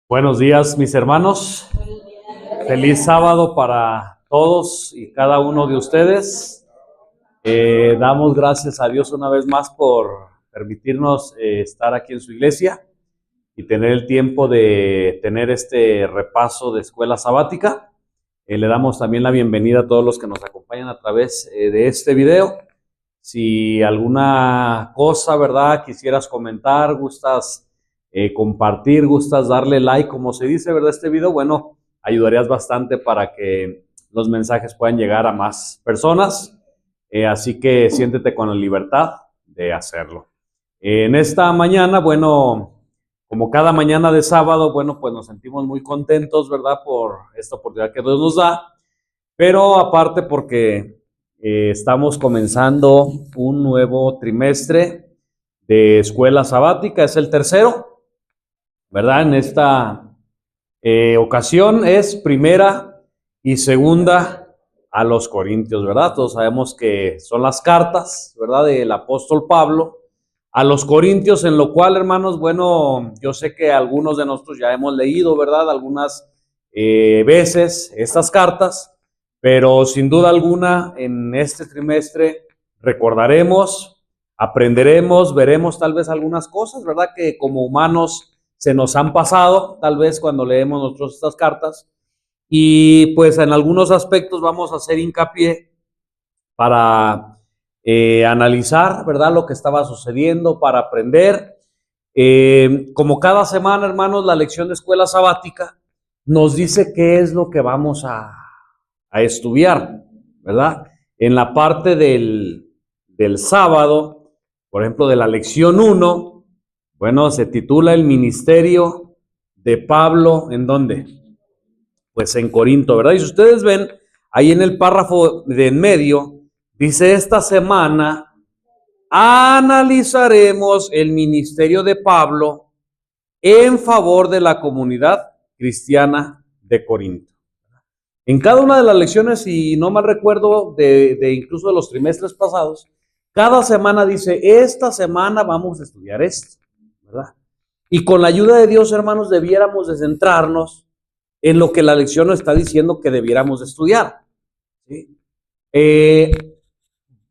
Buenos días, mis hermanos. Feliz sábado para todos y cada uno de ustedes. Damos gracias a Dios una vez más por permitirnos estar aquí en su iglesia y tener el tiempo de tener este repaso de escuela sabática. Le damos también la bienvenida a todos los que nos acompañan a través de este video. Si alguna cosa, ¿verdad?, quisieras comentar, gustas compartir, gustas darle like, como se dice, ¿verdad?, este video, bueno, ayudarías bastante para que los mensajes puedan llegar a más personas. Así que siéntete con la libertad de hacerlo. En esta mañana, bueno, como cada mañana de sábado, bueno, pues nos sentimos muy contentos, ¿verdad?, por esta oportunidad que Dios nos da, pero aparte porque estamos comenzando un nuevo trimestre de escuela sabática, es el tercero, ¿verdad? En esta ocasión es primera y segunda a los Corintios, ¿verdad? Todos sabemos que son las cartas, ¿verdad?, del apóstol Pablo a los Corintios, en lo cual, hermanos, bueno, yo sé que algunos de nosotros ya hemos leído, ¿verdad?, algunas veces estas cartas, pero sin duda alguna en este trimestre recordaremos, aprenderemos, veremos tal vez algunas cosas, ¿verdad?, que como humanos se nos han pasado, tal vez cuando leemos nosotros estas cartas, y pues en algunos aspectos vamos a hacer hincapié para analizar, ¿verdad?, lo que estaba sucediendo, para aprender. Como cada semana, hermanos, la lección de escuela sabática nos dice qué es lo que vamos a estudiar, ¿verdad? En la parte del sábado, por ejemplo, de la lección 1, bueno, se titula El ministerio de Pablo, ¿en dónde? Pues en Corinto, ¿verdad? Y si ustedes ven, ahí en el párrafo de en medio, dice: esta semana analizaremos el ministerio de Pablo en favor de la comunidad cristiana de Corinto. En cada una de las lecciones, si no mal recuerdo, de incluso de los trimestres pasados, cada semana dice: esta semana vamos a estudiar esto, ¿verdad? Y con la ayuda de Dios, hermanos, debiéramos de centrarnos en lo que la lección nos está diciendo que debiéramos de estudiar, ¿sí?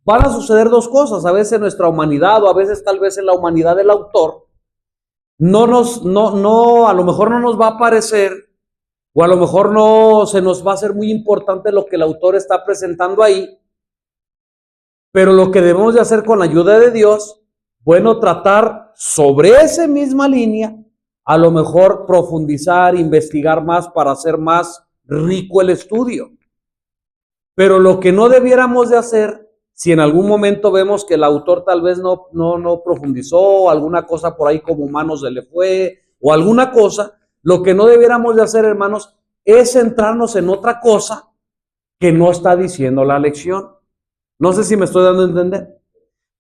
Van a suceder dos cosas, a veces en nuestra humanidad o a veces tal vez en la humanidad del autor, a lo mejor no nos va a parecer, o a lo mejor no se nos va a hacer muy importante lo que el autor está presentando ahí, pero lo que debemos de hacer con la ayuda de Dios, bueno, tratar sobre esa misma línea, a lo mejor profundizar, investigar más para hacer más rico el estudio. Pero lo que no debiéramos de hacer, si en algún momento vemos que el autor tal vez no profundizó, alguna cosa por ahí como humano se le fue, o alguna cosa, lo que no debiéramos de hacer, hermanos, es centrarnos en otra cosa que no está diciendo la lección. No sé si me estoy dando a entender.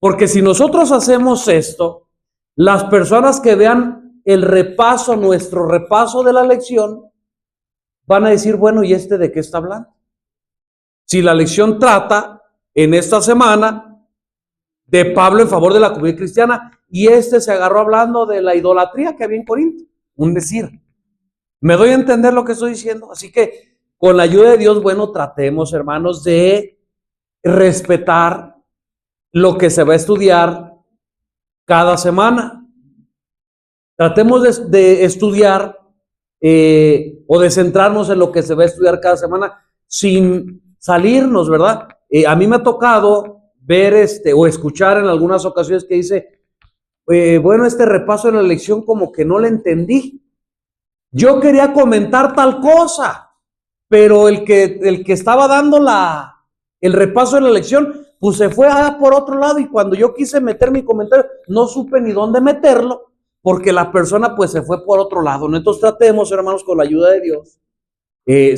Porque si nosotros hacemos esto, las personas que vean el repaso, nuestro repaso de la lección, van a decir: bueno, ¿y este de qué está hablando? Si la lección trata en esta semana de Pablo en favor de la comunidad cristiana, y se agarró hablando de la idolatría que había en Corinto, un decir. ¿Me doy a entender lo que estoy diciendo? Así que con la ayuda de Dios, bueno, tratemos, hermanos, de respetar lo que se va a estudiar cada semana. Tratemos de estudiar o de centrarnos en lo que se va a estudiar cada semana sin salirnos, ¿verdad? A mí me ha tocado ver o escuchar en algunas ocasiones que dice: bueno, este repaso en la lección como que no le entendí. Yo quería comentar tal cosa, pero el que estaba dando el repaso de la lección, pues se fue por otro lado, y cuando yo quise meter mi comentario, no supe ni dónde meterlo, porque la persona pues se fue por otro lado, ¿no? Entonces tratemos, hermanos, con la ayuda de Dios.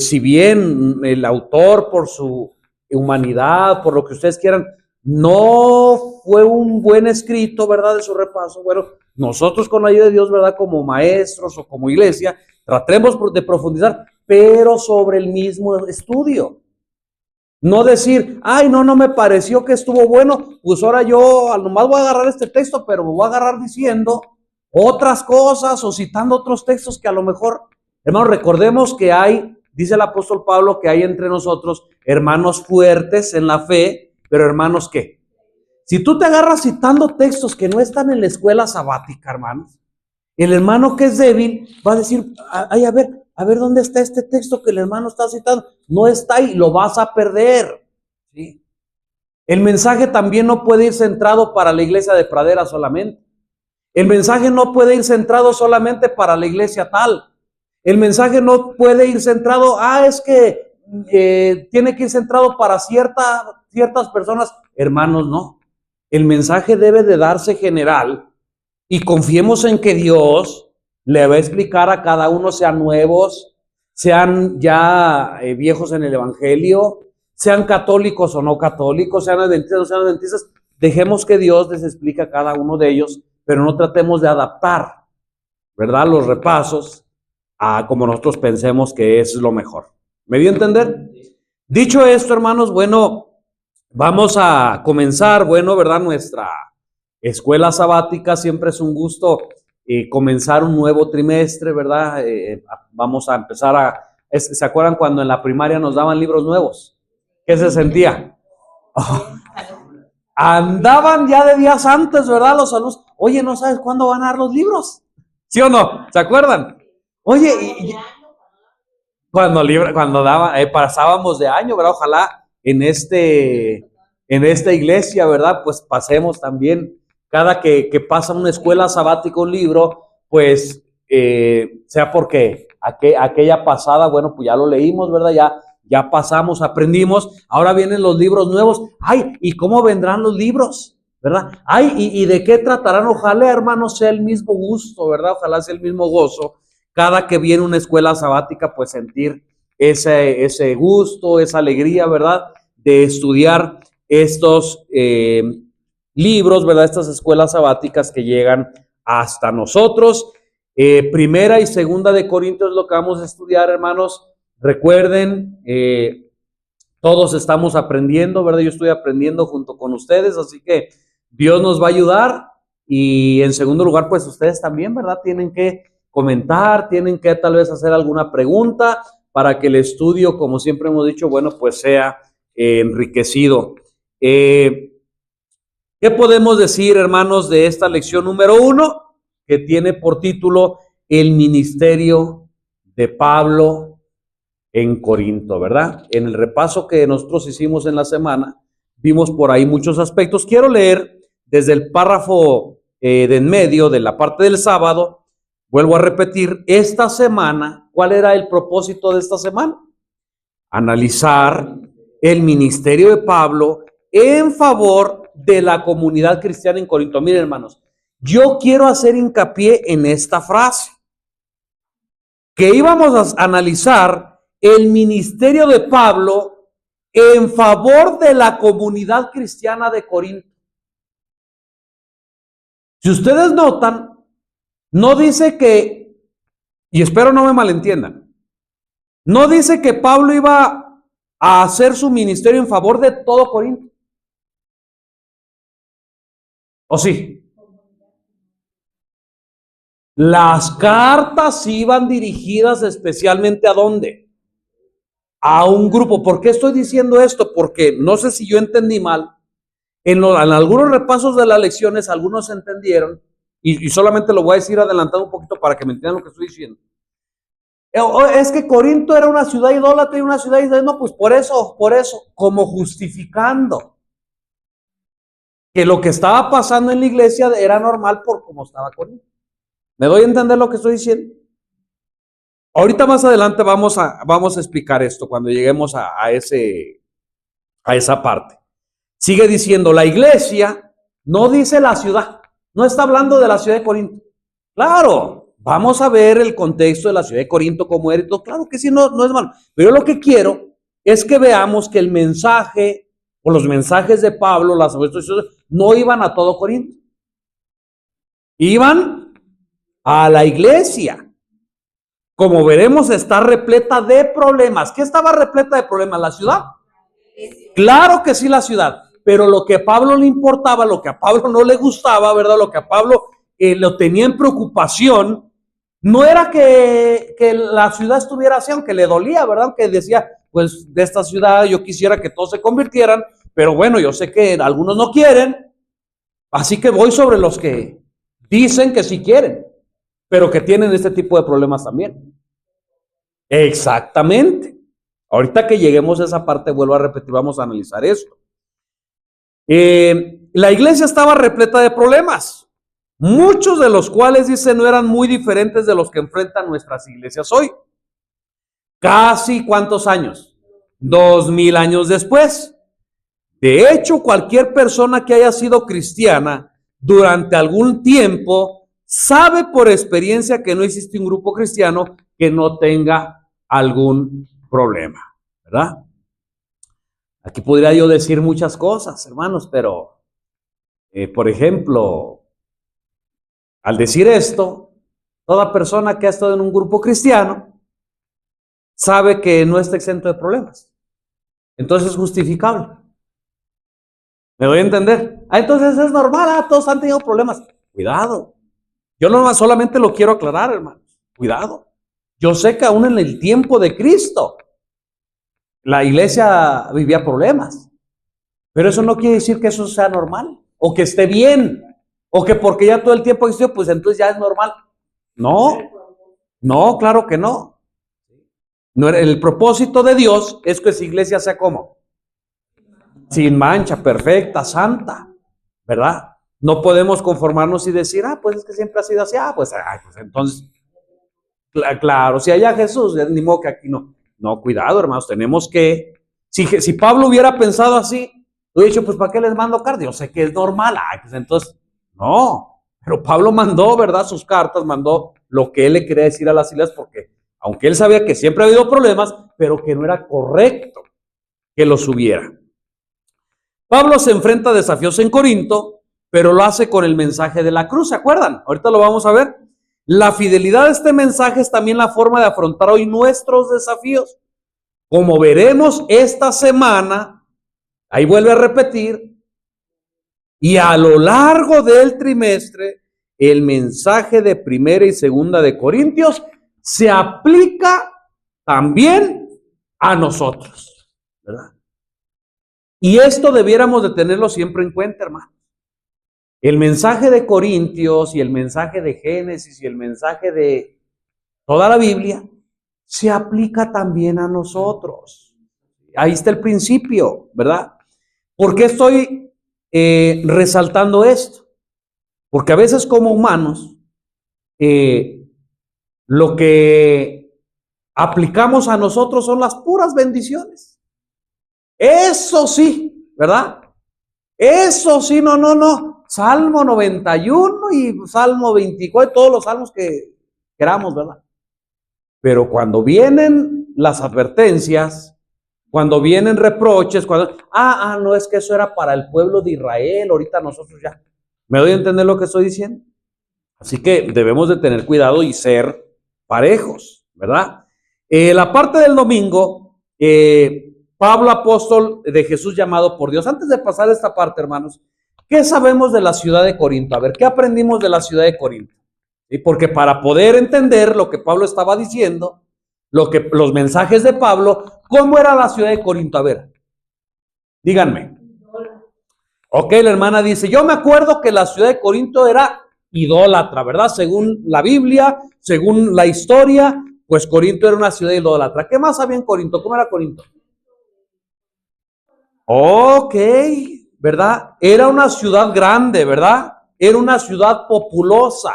Si bien el autor, por su humanidad, por lo que ustedes quieran, no fue un buen escrito, ¿verdad?, de su repaso, bueno, nosotros con la ayuda de Dios, ¿verdad?, como maestros o como iglesia, tratemos de profundizar, pero sobre el mismo estudio. No decir: ay, no me pareció que estuvo bueno, pues ahora yo nomás voy a agarrar este texto, pero me voy a agarrar diciendo otras cosas o citando otros textos que a lo mejor, hermanos, recordemos que hay, dice el apóstol Pablo, que hay entre nosotros hermanos fuertes en la fe, pero hermanos, ¿qué? Si tú te agarras citando textos que no están en la escuela sabática, hermanos, el hermano que es débil va a decir, ay, a ver dónde está este texto que el hermano está citando. No está ahí, lo vas a perder. ¿Sí? El mensaje también no puede ir centrado para la iglesia de Pradera solamente. El mensaje no puede ir centrado solamente para la iglesia tal. El mensaje no puede ir centrado, es que tiene que ir centrado para ciertas personas. Hermanos, no. El mensaje debe de darse general y confiemos en que Dios le va a explicar a cada uno, sean nuevos, sean ya viejos en el evangelio, sean católicos o no católicos, sean adventistas o no sean adventistas. Dejemos que Dios les explique a cada uno de ellos, pero no tratemos de adaptar, ¿verdad?, los repasos a como nosotros pensemos que es lo mejor. ¿Me dio a entender? Dicho esto, hermanos, bueno, vamos a comenzar, bueno, ¿verdad? Nuestra escuela sabática. Siempre es un gusto comenzar un nuevo trimestre, ¿verdad? Vamos a empezar ¿se acuerdan cuando en la primaria nos daban libros nuevos? ¿Qué se sentía? Andaban ya de días antes, ¿verdad? Los alumnos, oye, ¿no sabes cuándo van a dar los libros? ¿Sí o no? ¿Se acuerdan? Oye, cuando pasábamos de año, ¿verdad? Ojalá en esta iglesia, ¿verdad? Pues pasemos también, cada que pasa una escuela sabática un libro, pues sea porque aquella pasada, bueno, pues ya lo leímos, ¿verdad? Ya pasamos, aprendimos, ahora vienen los libros nuevos. Ay, ¿y cómo vendrán los libros? ¿Verdad? Ay, ¿y de qué tratarán? Ojalá, hermanos, sea el mismo gusto, ¿verdad? Ojalá sea el mismo gozo. Cada que viene una escuela sabática, pues sentir ese gusto, esa alegría, ¿verdad? De estudiar estos libros, ¿verdad? Estas escuelas sabáticas que llegan hasta nosotros. Primera y segunda de Corintios es lo que vamos a estudiar, hermanos. Recuerden, todos estamos aprendiendo, ¿verdad? Yo estoy aprendiendo junto con ustedes, así que Dios nos va a ayudar. Y en segundo lugar, pues ustedes también, ¿verdad? Tienen que comentar, tienen que tal vez hacer alguna pregunta para que el estudio, como siempre hemos dicho, bueno, pues sea enriquecido. ¿Qué podemos decir, hermanos, de esta lección número 1, que tiene por título El ministerio de Pablo en Corinto, ¿verdad? En el repaso que nosotros hicimos en la semana, vimos por ahí muchos aspectos. Quiero leer desde el párrafo de en medio de la parte del sábado. Vuelvo a repetir, esta semana, ¿cuál era el propósito de esta semana? Analizar el ministerio de Pablo en favor de la comunidad cristiana en Corinto. Miren, hermanos, yo quiero hacer hincapié en esta frase, que íbamos a analizar el ministerio de Pablo en favor de la comunidad cristiana de Corinto. Si ustedes notan, no dice que, y espero no me malentiendan, no dice que Pablo iba a hacer su ministerio en favor de todo Corinto. ¿O sí? Las cartas iban dirigidas especialmente ¿a dónde? A un grupo. ¿Por qué estoy diciendo esto? Porque no sé si yo entendí mal. En algunos repasos de las lecciones, algunos entendieron, y solamente lo voy a decir adelantado un poquito para que me entiendan lo que estoy diciendo. Es que Corinto era una ciudad idólatra y una ciudad israelita. No, pues por eso, como justificando que lo que estaba pasando en la iglesia era normal por cómo estaba Corinto. ¿Me doy a entender lo que estoy diciendo? Ahorita más adelante vamos a explicar esto cuando lleguemos a esa parte. Sigue diciendo, la iglesia no dice la ciudad, no está hablando de la ciudad de Corinto. Claro, vamos a ver el contexto de la ciudad de Corinto como era y todo. Claro que sí, no es malo. Pero yo lo que quiero es que veamos que el mensaje o los mensajes de Pablo, las no iban a todo Corinto. Iban a la iglesia. Como veremos, está repleta de problemas. ¿Qué estaba repleta de problemas? ¿La ciudad? Claro que sí, la ciudad. Pero lo que a Pablo le importaba, lo que a Pablo no le gustaba, ¿verdad? Lo que a Pablo lo tenía en preocupación, no era que la ciudad estuviera así, aunque le dolía, ¿verdad? Aunque decía, pues de esta ciudad yo quisiera que todos se convirtieran, pero bueno, yo sé que algunos no quieren, así que voy sobre los que dicen que sí quieren, pero que tienen este tipo de problemas también. Exactamente. Ahorita que lleguemos a esa parte, vuelvo a repetir, vamos a analizar esto. La iglesia estaba repleta de problemas, muchos de los cuales, dice, no eran muy diferentes de los que enfrentan nuestras iglesias hoy. Casi, ¿cuántos años? 2000 años después. De hecho, cualquier persona que haya sido cristiana durante algún tiempo sabe por experiencia que no existe un grupo cristiano que no tenga algún problema, ¿verdad? Aquí podría yo decir muchas cosas, hermanos, pero, por ejemplo, al decir esto, toda persona que ha estado en un grupo cristiano sabe que no está exento de problemas. Entonces es justificable. ¿Me doy a entender? Entonces es normal, todos han tenido problemas. Cuidado. Yo no solamente lo quiero aclarar, hermanos. Cuidado. Yo sé que aún en el tiempo de Cristo, la iglesia vivía problemas. Pero eso no quiere decir que eso sea normal, o que esté bien, o que porque ya todo el tiempo existió, pues entonces ya es normal. No, claro que no. El propósito de Dios es que esa iglesia sea como sin mancha, perfecta, santa, ¿verdad? No podemos conformarnos y decir, pues es que siempre ha sido así, pues entonces, claro, si allá Jesús, ni modo que aquí no. No, cuidado, hermanos, tenemos que, si Pablo hubiera pensado así, lo he dicho, pues ¿para qué les mando cartas? Yo sé que es normal, pues entonces, no, pero Pablo mandó, ¿verdad? Sus cartas, mandó lo que él le quería decir a las iglesias, porque aunque él sabía que siempre ha habido problemas, pero que no era correcto que los hubiera. Pablo se enfrenta a desafíos en Corinto, pero lo hace con el mensaje de la cruz, ¿se acuerdan? Ahorita lo vamos a ver. La fidelidad de este mensaje es también la forma de afrontar hoy nuestros desafíos. Como veremos esta semana, ahí vuelve a repetir, y a lo largo del trimestre, el mensaje de Primera y Segunda de Corintios se aplica también a nosotros, ¿verdad? Y esto debiéramos de tenerlo siempre en cuenta, hermano. El mensaje de Corintios y el mensaje de Génesis y el mensaje de toda la Biblia se aplica también a nosotros. Ahí está el principio, ¿verdad? ¿Por qué estoy resaltando esto? Porque a veces como humanos, lo que aplicamos a nosotros son las puras bendiciones. Eso sí, ¿verdad? Eso sí, no. Salmo 91 y Salmo 24, todos los salmos que queramos, ¿verdad? Pero cuando vienen las advertencias, cuando vienen reproches, cuando, no, es que eso era para el pueblo de Israel, ahorita nosotros ya. ¿Me doy a entender lo que estoy diciendo? Así que debemos de tener cuidado y ser parejos, ¿verdad? La parte del domingo, Pablo, apóstol de Jesús llamado por Dios. Antes de pasar esta parte, hermanos, ¿qué sabemos de la ciudad de Corinto? A ver, ¿qué aprendimos de la ciudad de Corinto? ¿Sí? Porque para poder entender lo que Pablo estaba diciendo, los mensajes de Pablo, ¿cómo era la ciudad de Corinto? A ver, díganme. Ok, la hermana dice, yo me acuerdo que la ciudad de Corinto era idólatra, ¿verdad? Según la Biblia, según la historia, pues Corinto era una ciudad idólatra. ¿Qué más había en Corinto? ¿Cómo era Corinto? Ok, ¿verdad? Era una ciudad grande, ¿verdad? Era una ciudad populosa.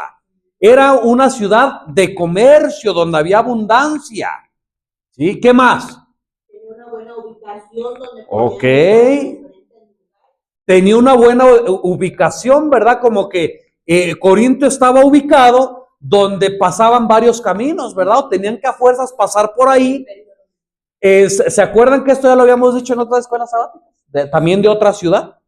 Era una ciudad de comercio donde había abundancia. ¿Sí? ¿Qué más? Tenía una buena ubicación donde ok. Tenía una buena ubicación, ¿verdad? Como que Corinto estaba ubicado donde pasaban varios caminos, ¿verdad? O tenían que a fuerzas pasar por ahí. ¿Se acuerdan que esto ya lo habíamos dicho en otras escuelas sabáticas? También de otra ciudad,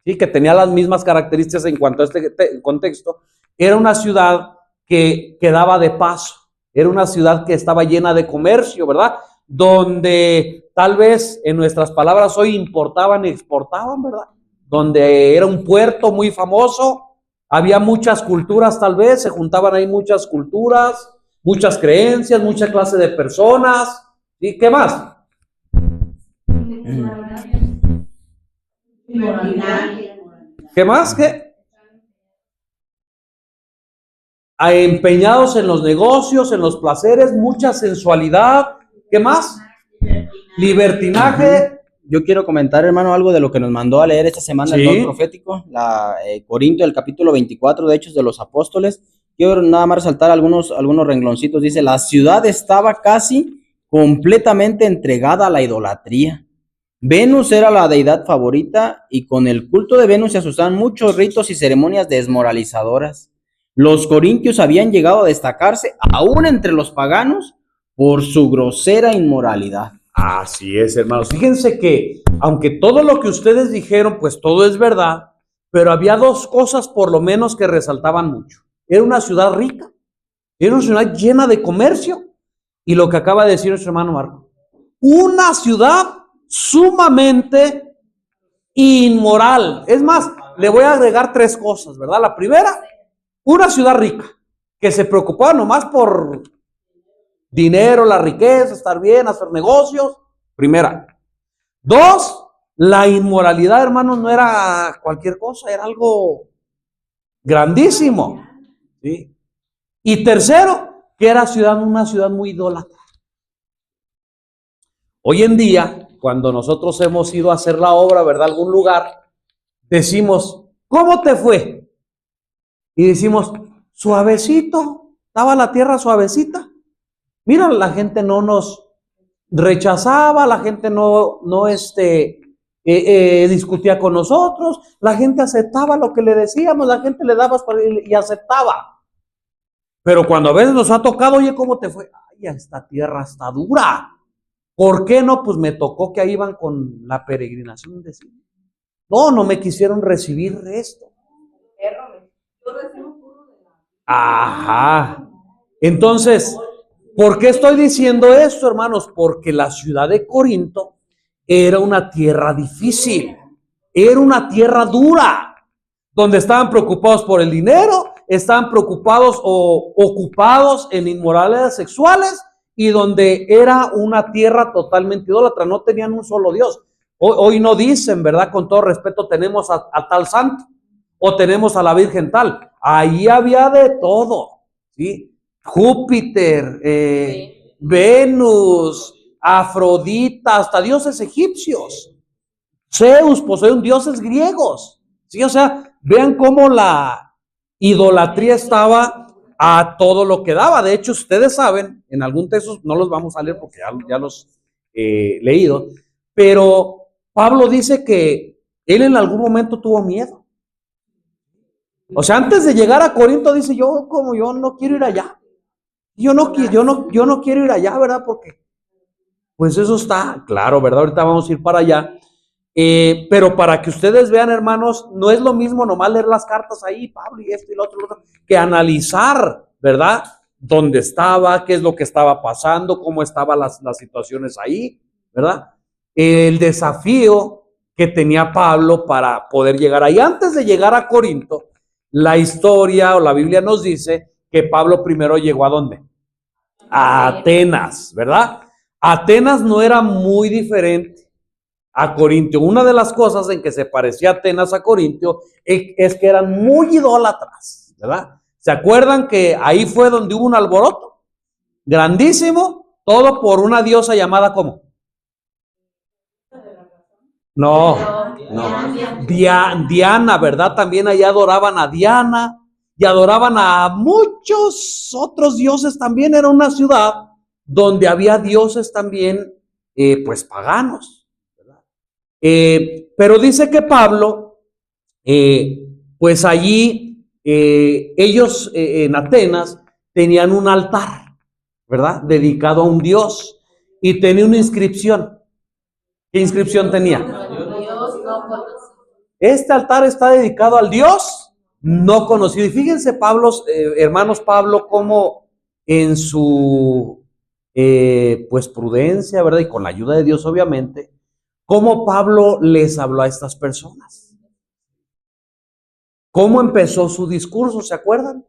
¿sí? Que tenía las mismas características en cuanto a este contexto. Era una ciudad que daba de paso. Era una ciudad que estaba llena de comercio, ¿verdad? Donde tal vez en nuestras palabras hoy importaban y exportaban, ¿verdad? Donde era un puerto muy famoso, Había muchas culturas, tal vez, se juntaban ahí muchas culturas, muchas creencias, mucha clase de personas. ¿Y qué más? ¿Qué más? ¿Qué? Empeñados en los negocios, en los placeres, mucha sensualidad. ¿Qué más? Libertinaje. Yo quiero comentar, hermano, algo de lo que nos mandó a leer esta semana el Sí. don profético, Corinto, el capítulo 24 de Hechos de los Apóstoles. Quiero nada más resaltar algunos rengloncitos. Dice, la ciudad estaba casi completamente entregada a la idolatría. Venus era la deidad favorita y con el culto de Venus se asustaban muchos ritos y ceremonias desmoralizadoras. Los corintios habían llegado a destacarse aún entre los paganos por su grosera inmoralidad. Así es, hermanos. Fíjense que, aunque todo lo que ustedes dijeron, pues todo es verdad, pero había dos cosas por lo menos que resaltaban mucho. Era una ciudad rica, era una ciudad llena de comercio, y lo que acaba de decir nuestro hermano Marco, una ciudad sumamente inmoral. Es más, le voy a agregar tres cosas, ¿verdad? La primera, una ciudad rica, que se preocupaba nomás por dinero, la riqueza, estar bien, hacer negocios. Primera. Dos, la inmoralidad, hermanos, no era cualquier cosa, era algo grandísimo. ¿Sí? Y tercero, que era una ciudad muy idólatra. Hoy en día, cuando nosotros hemos ido a hacer la obra, ¿verdad? Algún lugar, decimos, ¿cómo te fue? Y decimos, suavecito, estaba la tierra suavecita. Mira, la gente no nos rechazaba, la gente no discutía con nosotros, la gente aceptaba lo que le decíamos, la gente le daba y aceptaba. Pero cuando a veces nos ha tocado, oye, ¿cómo te fue? Ay, esta tierra está dura. ¿Por qué no? Pues me tocó que ahí iban con la peregrinación. No me quisieron recibir esto. Ajá. Entonces, ¿por qué estoy diciendo esto, hermanos? Porque la ciudad de Corinto era una tierra difícil, era una tierra dura, donde estaban preocupados por el dinero, estaban preocupados o ocupados en inmoralidades sexuales, y donde era una tierra totalmente idólatra, no tenían un solo Dios. Hoy no dicen, ¿verdad? Con todo respeto, tenemos a tal santo, o tenemos a la Virgen tal. Ahí había de todo, ¿sí? Júpiter, Venus, Afrodita, hasta dioses egipcios. Zeus, Poseidón, dioses griegos. ¿Sí? O sea, vean cómo la idolatría estaba a todo lo que daba. De hecho, ustedes saben, en algún texto, no los vamos a leer porque ya los he leído, pero Pablo dice que él en algún momento tuvo miedo. O sea, antes de llegar a Corinto dice, yo no quiero ir allá. Yo no quiero ir allá, ¿verdad? Porque, pues eso está claro, ¿verdad? Ahorita vamos a ir para allá. Pero para que ustedes vean, hermanos, no es lo mismo nomás leer las cartas ahí, Pablo y esto y lo otro, que analizar, ¿verdad? Dónde estaba, qué es lo que estaba pasando, cómo estaban las situaciones ahí, ¿verdad? El desafío que tenía Pablo para poder llegar ahí. Antes de llegar a Corinto, la historia o la Biblia nos dice que Pablo primero llegó ¿a dónde? A Atenas, ¿verdad? Atenas no era muy diferente a Corintio. Una de las cosas en que se parecía Atenas a Corintio es que eran muy idólatras, ¿verdad? ¿Se acuerdan que ahí fue donde hubo un alboroto grandísimo? Todo por una diosa llamada ¿cómo? No. Diana, ¿verdad? También allá adoraban a Diana y adoraban a muchos otros dioses también. Era una ciudad donde había dioses también, pues paganos, ¿verdad? Pero dice que Pablo, pues allí ellos en Atenas tenían un altar, ¿verdad? Dedicado a un dios y tenía una inscripción. ¿Qué inscripción tenía? Este altar está dedicado al Dios no conocido. Y fíjense, Pablo, hermanos, Pablo, cómo en su pues prudencia, ¿verdad? Y con la ayuda de Dios, obviamente, cómo Pablo les habló a estas personas. ¿Cómo empezó su discurso? ¿Se acuerdan?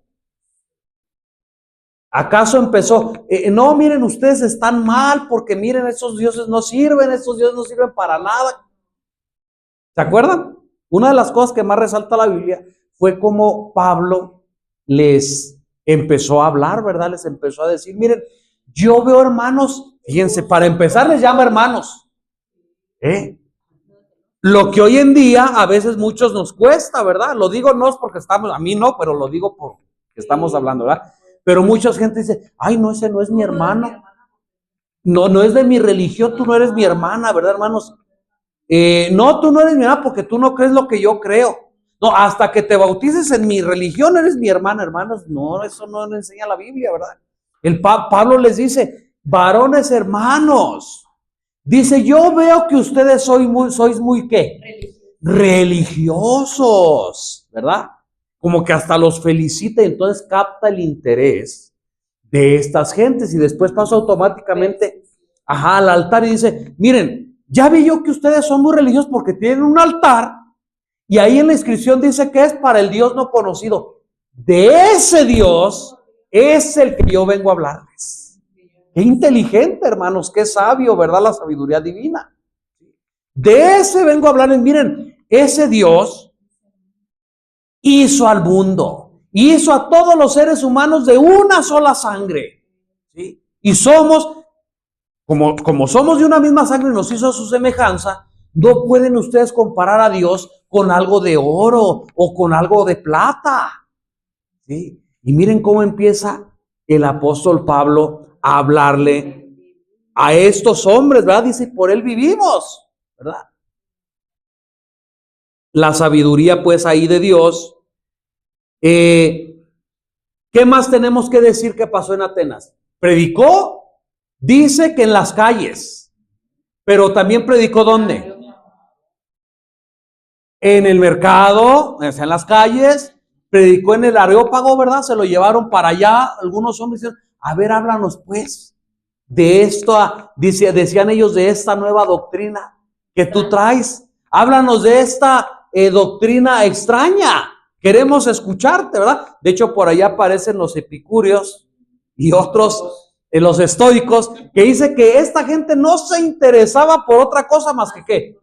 ¿Acaso empezó? No, miren, ustedes están mal porque miren, esos dioses no sirven para nada. ¿Se acuerdan? Una de las cosas que más resalta la Biblia fue cómo Pablo les empezó a hablar, ¿verdad? Les empezó a decir, miren, yo veo hermanos, fíjense, para empezar les llama hermanos. Lo que hoy en día a veces muchos nos cuesta, ¿verdad? Lo digo no es porque estamos, a mí no, pero lo digo porque estamos hablando, ¿verdad? Pero mucha gente dice, ay, no, ese no es mi hermano. No es de mi religión, tú no eres mi hermana, ¿verdad, hermanos? No, tú no eres mi hermana porque tú no crees lo que yo creo. No, hasta que te bautices en mi religión eres mi hermana, hermanos. No, eso no le enseña la Biblia, ¿verdad? Pablo les dice, varones hermanos, dice, yo veo que ustedes sois muy ¿qué? Religiosos, ¿verdad? Como que hasta los felicita y entonces capta el interés de estas gentes y después pasa automáticamente al altar y dice, miren, ya vi yo que ustedes son muy religiosos porque tienen un altar y ahí en la inscripción dice que es para el Dios no conocido. De ese Dios es el que yo vengo a hablarles. Qué inteligente, hermanos, qué sabio, ¿verdad? La sabiduría divina. De ese vengo a hablarles. Miren, ese Dios hizo al mundo, hizo a todos los seres humanos de una sola sangre, ¿sí? Y somos, como somos de una misma sangre y nos hizo a su semejanza, no pueden ustedes comparar a Dios con algo de oro o con algo de plata, ¿sí? Y miren cómo empieza el apóstol Pablo a hablarle a estos hombres, ¿verdad? Dice, por él vivimos, ¿verdad? La sabiduría pues ahí de Dios. ¿Qué más tenemos que decir que pasó en Atenas? Predicó, dice que en las calles, pero también predicó ¿dónde? En el mercado, en las calles, predicó en el Areópago, ¿verdad? Se lo llevaron para allá, algunos hombres dicen, a ver, háblanos pues de esto, decían ellos, de esta nueva doctrina que tú traes, háblanos de esta doctrina extraña. Queremos escucharte, ¿verdad? De hecho, por allá aparecen los epicúreos y otros, los estoicos, que dice que esta gente no se interesaba por otra cosa más que ¿qué?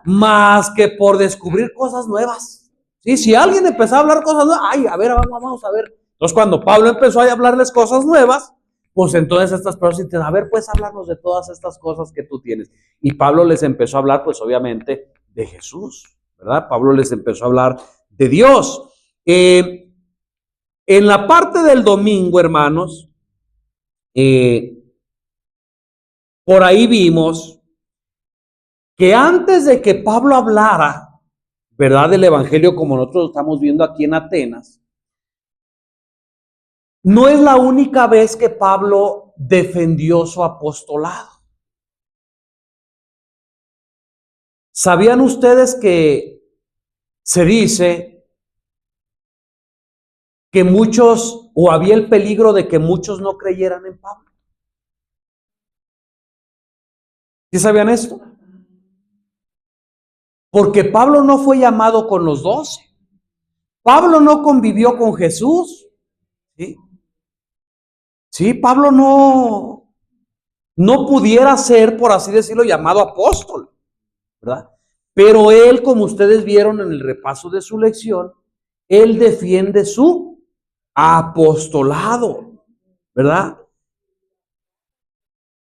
Más que por descubrir cosas nuevas. ¿Sí? Si alguien empezó a hablar cosas nuevas, ay, a ver, vamos a ver. Entonces, cuando Pablo empezó a hablarles cosas nuevas, pues entonces estas personas dicen, a ver, pues hablarnos de todas estas cosas que tú tienes. Y Pablo les empezó a hablar, pues obviamente, de Jesús, ¿verdad? Pablo les empezó a hablar de Dios. En la parte del domingo, hermanos, por ahí vimos que antes de que Pablo hablara, ¿verdad? Del evangelio como nosotros lo estamos viendo aquí en Atenas, no es la única vez que Pablo defendió su apostolado. ¿Sabían ustedes que se dice que muchos, o había el peligro de que muchos no creyeran en Pablo? ¿Sí sabían esto? Porque Pablo no fue llamado con los 12. Pablo no convivió con Jesús. ¿Sí? Sí, Pablo no pudiera ser, por así decirlo, llamado apóstol, ¿verdad? Pero él, como ustedes vieron en el repaso de su lección, él defiende su apostolado, ¿verdad?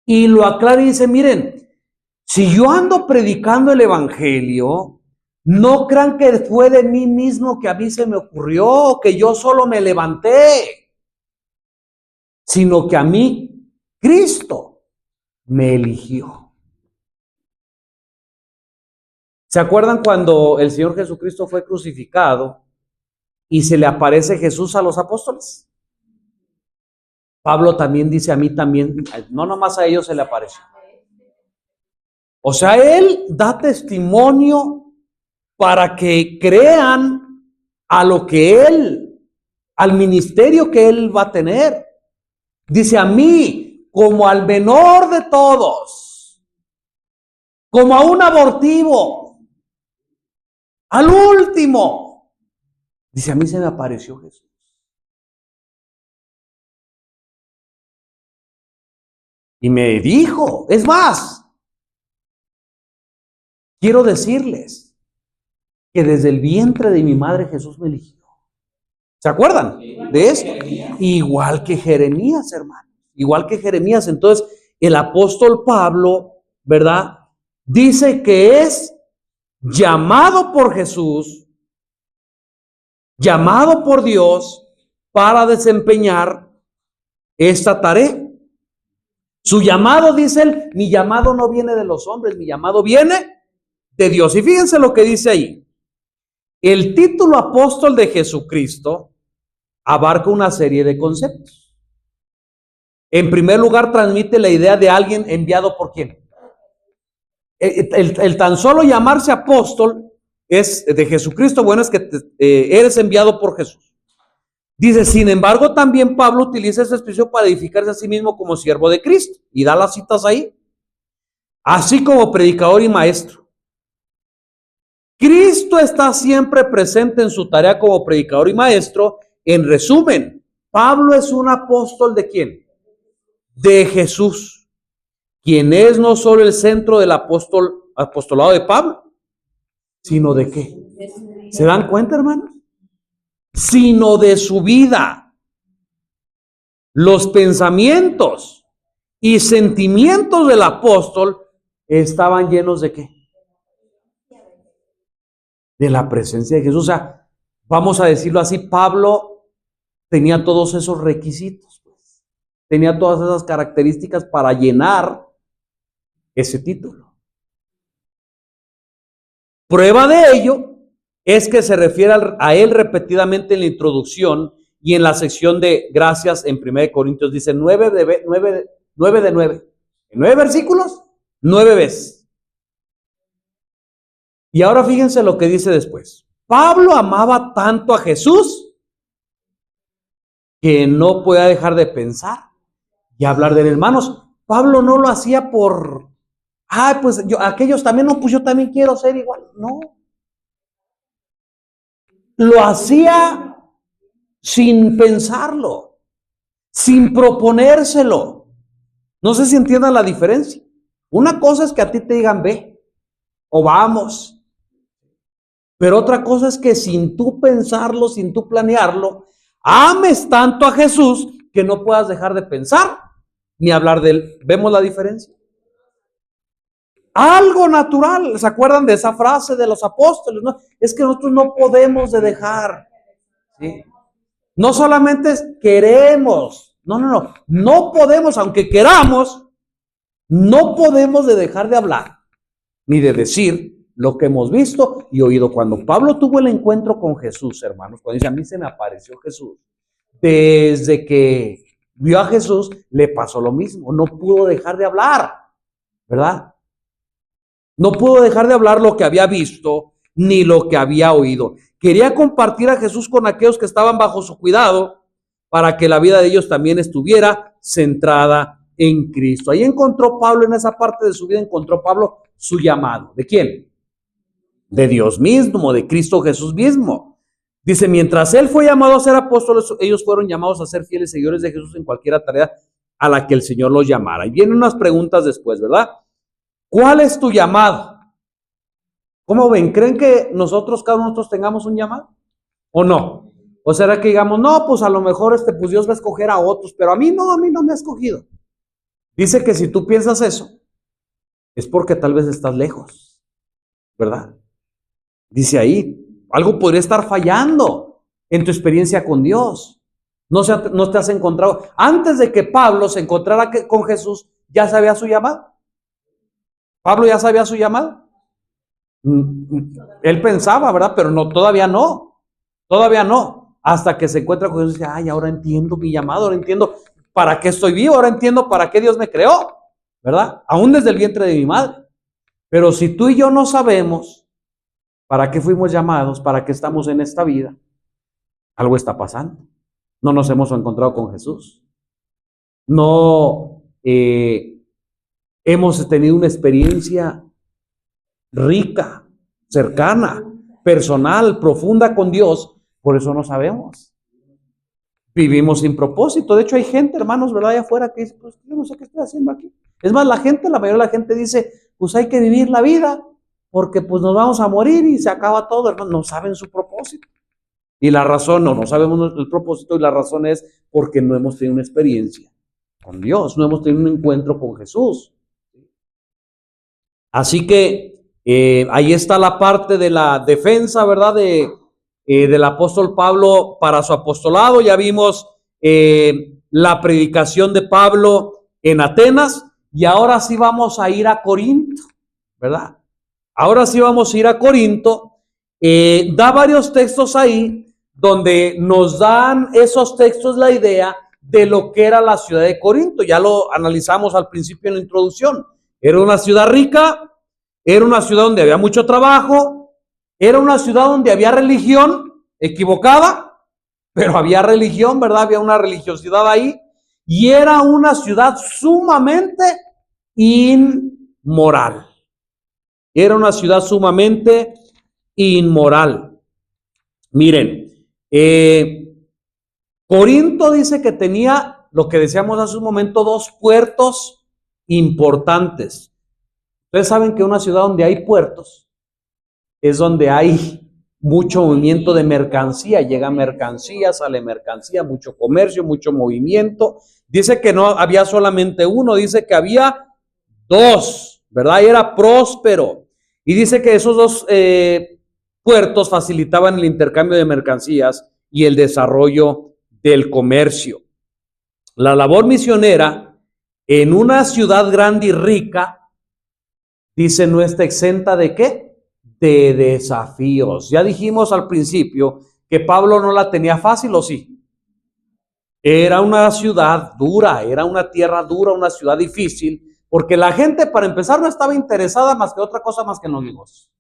Y lo aclara y dice, miren, si yo ando predicando el evangelio, no crean que fue de mí mismo que a mí se me ocurrió, que yo solo me levanté, sino que a mí Cristo me eligió. ¿Se acuerdan cuando el Señor Jesucristo fue crucificado y se le aparece Jesús a los apóstoles? Pablo también dice, a mí también, no nomás a ellos se le apareció. O sea, él da testimonio para que crean a lo que él, al ministerio que él va a tener. Dice, a mí, como al menor de todos, como a un abortivo, al último, Dice, a mí se me apareció Jesús. Y me dijo, es más, quiero decirles que desde el vientre de mi madre Jesús me eligió. ¿Se acuerdan de esto? Igual que Jeremías, hermano. Igual que Jeremías. Entonces, el apóstol Pablo, ¿verdad? Dice que es llamado por Jesús, llamado por Dios para desempeñar esta tarea. Su llamado, dice él, mi llamado no viene de los hombres, mi llamado viene de Dios. Y fíjense lo que dice ahí. El título apóstol de Jesucristo abarca una serie de conceptos. En primer lugar, transmite la idea de alguien enviado por quién. El tan solo llamarse apóstol es de Jesucristo, bueno, es que eres enviado por Jesús. Dice, sin embargo, también Pablo utiliza esta expresión para edificarse a sí mismo como siervo de Cristo. Y da las citas ahí. Así como predicador y maestro. Cristo está siempre presente en su tarea como predicador y maestro. En resumen, Pablo es un apóstol ¿de quién? De Jesús, quien es no solo el centro del apostolado de Pablo, sino de qué. ¿Se dan cuenta, hermanos? Sino de su vida. Los pensamientos y sentimientos del apóstol estaban llenos de qué. De la presencia de Jesús. O sea, vamos a decirlo así, Pablo tenía todos esos requisitos, pues. Tenía todas esas características para llenar ese título. Prueba de ello es que se refiere a él repetidamente en la introducción y en la sección de gracias en 1 Corintios. Dice 9 de 9. En 9 versículos, 9 veces. Y ahora fíjense lo que dice después. Pablo amaba tanto a Jesús que no podía dejar de pensar y hablar de él. Hermanos, Pablo no lo hacía por, pues aquellos también, no, pues yo también quiero ser igual. No. Lo hacía sin pensarlo, sin proponérselo. No sé si entiendan la diferencia. Una cosa es que a ti te digan ve o vamos. Pero otra cosa es que sin tú pensarlo, sin tú planearlo, ames tanto a Jesús que no puedas dejar de pensar ni hablar de él. ¿Vemos la diferencia? Algo natural. ¿Se acuerdan de esa frase de los apóstoles? ¿No? Es que nosotros no podemos de dejar. ¿Sí? No solamente es queremos. No podemos, aunque queramos, no podemos de dejar de hablar ni de decir lo que hemos visto y oído. Cuando Pablo tuvo el encuentro con Jesús, hermanos, cuando dice, a mí se me apareció Jesús, desde que vio a Jesús, le pasó lo mismo, no pudo dejar de hablar, ¿verdad? No pudo dejar de hablar lo que había visto, ni lo que había oído. Quería compartir a Jesús con aquellos que estaban bajo su cuidado, para que la vida de ellos también estuviera centrada en Cristo. Ahí encontró Pablo, en esa parte de su vida, encontró Pablo su llamado. ¿De quién? De Dios mismo, de Cristo Jesús mismo. Dice, mientras él fue llamado a ser apóstoles, ellos fueron llamados a ser fieles seguidores de Jesús en cualquier tarea a la que el Señor los llamara. Y vienen unas preguntas después, ¿verdad? ¿Cuál es tu llamado? ¿Cómo ven? ¿Creen que nosotros, cada uno de nosotros, tengamos un llamado? ¿O no? ¿O será que digamos, no, pues a lo mejor pues Dios va a escoger a otros, pero a mí no me ha escogido? Dice que si tú piensas eso, es porque tal vez estás lejos, ¿verdad? Dice ahí, algo podría estar fallando en tu experiencia con Dios. No te has encontrado. Antes de que Pablo se encontrara con Jesús, ¿ya sabía su llamado? ¿Pablo ya sabía su llamado? Él pensaba, ¿verdad? Pero no, todavía no. Hasta que se encuentra con Jesús y dice, ay, ahora entiendo mi llamado, ahora entiendo para qué estoy vivo, ahora entiendo para qué Dios me creó, ¿verdad? Aún desde el vientre de mi madre. Pero si tú y yo no sabemos para qué fuimos llamados, para qué estamos en esta vida, algo está pasando. No nos hemos encontrado con Jesús. No hemos tenido una experiencia rica, cercana, personal, profunda con Dios. Por eso no sabemos. Vivimos sin propósito. De hecho, hay gente, hermanos, ¿verdad? Allá afuera que dice, pues yo no sé qué estoy haciendo aquí. Es más, la mayoría de la gente dice, pues hay que vivir la vida, porque pues nos vamos a morir y se acaba todo, hermanos. No saben su propósito. Y la razón, no sabemos el propósito, y la razón es porque no hemos tenido una experiencia con Dios, no hemos tenido un encuentro con Jesús. Así que ahí está la parte de la defensa, ¿verdad? Del apóstol Pablo para su apostolado. Ya vimos la predicación de Pablo en Atenas, y ahora sí vamos a ir a Corinto, ¿verdad? Ahora sí vamos a ir a Corinto. Da varios textos ahí donde nos dan esos textos la idea de lo que era la ciudad de Corinto. Ya lo analizamos al principio en la introducción. Era una ciudad rica, era una ciudad donde había mucho trabajo, era una ciudad donde había religión equivocada, pero había religión, ¿verdad? Había una religiosidad ahí, y era una ciudad sumamente inmoral. Era una ciudad sumamente inmoral. Miren, Corinto dice que tenía, lo que decíamos hace un momento, 2 puertos importantes. Ustedes saben que una ciudad donde hay puertos es donde hay mucho movimiento de mercancía, llega mercancía, sale mercancía, mucho comercio, mucho movimiento. Dice que no había solamente uno, dice que había 2, ¿verdad? Y era próspero. Y dice que esos 2 puertos facilitaban el intercambio de mercancías y el desarrollo del comercio. La labor misionera en una ciudad grande y rica, dice, no está exenta ¿de qué? De desafíos. Ya dijimos al principio que Pablo no la tenía fácil, ¿o sí? Era una ciudad dura, era una tierra dura, una ciudad difícil, porque la gente, para empezar, no estaba interesada más que otra cosa más que en los negocios.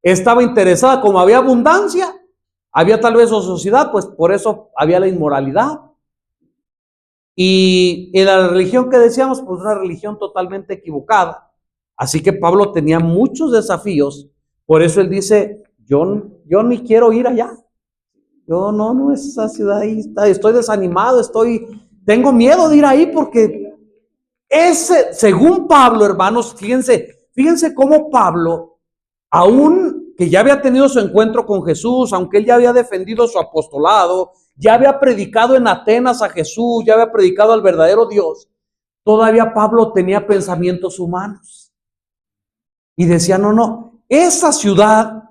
Estaba interesada, como había abundancia, había tal vez ociosidad, pues por eso había la inmoralidad. Y en la religión que decíamos, pues una religión totalmente equivocada. Así que Pablo tenía muchos desafíos, por eso él dice, yo ni quiero ir allá. Yo no, esa ciudad ahí estoy desanimado, tengo miedo de ir ahí, porque según Pablo, hermanos, fíjense cómo Pablo, aún que ya había tenido su encuentro con Jesús, aunque él ya había defendido su apostolado, ya había predicado en Atenas a Jesús, ya había predicado al verdadero Dios, todavía Pablo tenía pensamientos humanos. Y decía, no, esa ciudad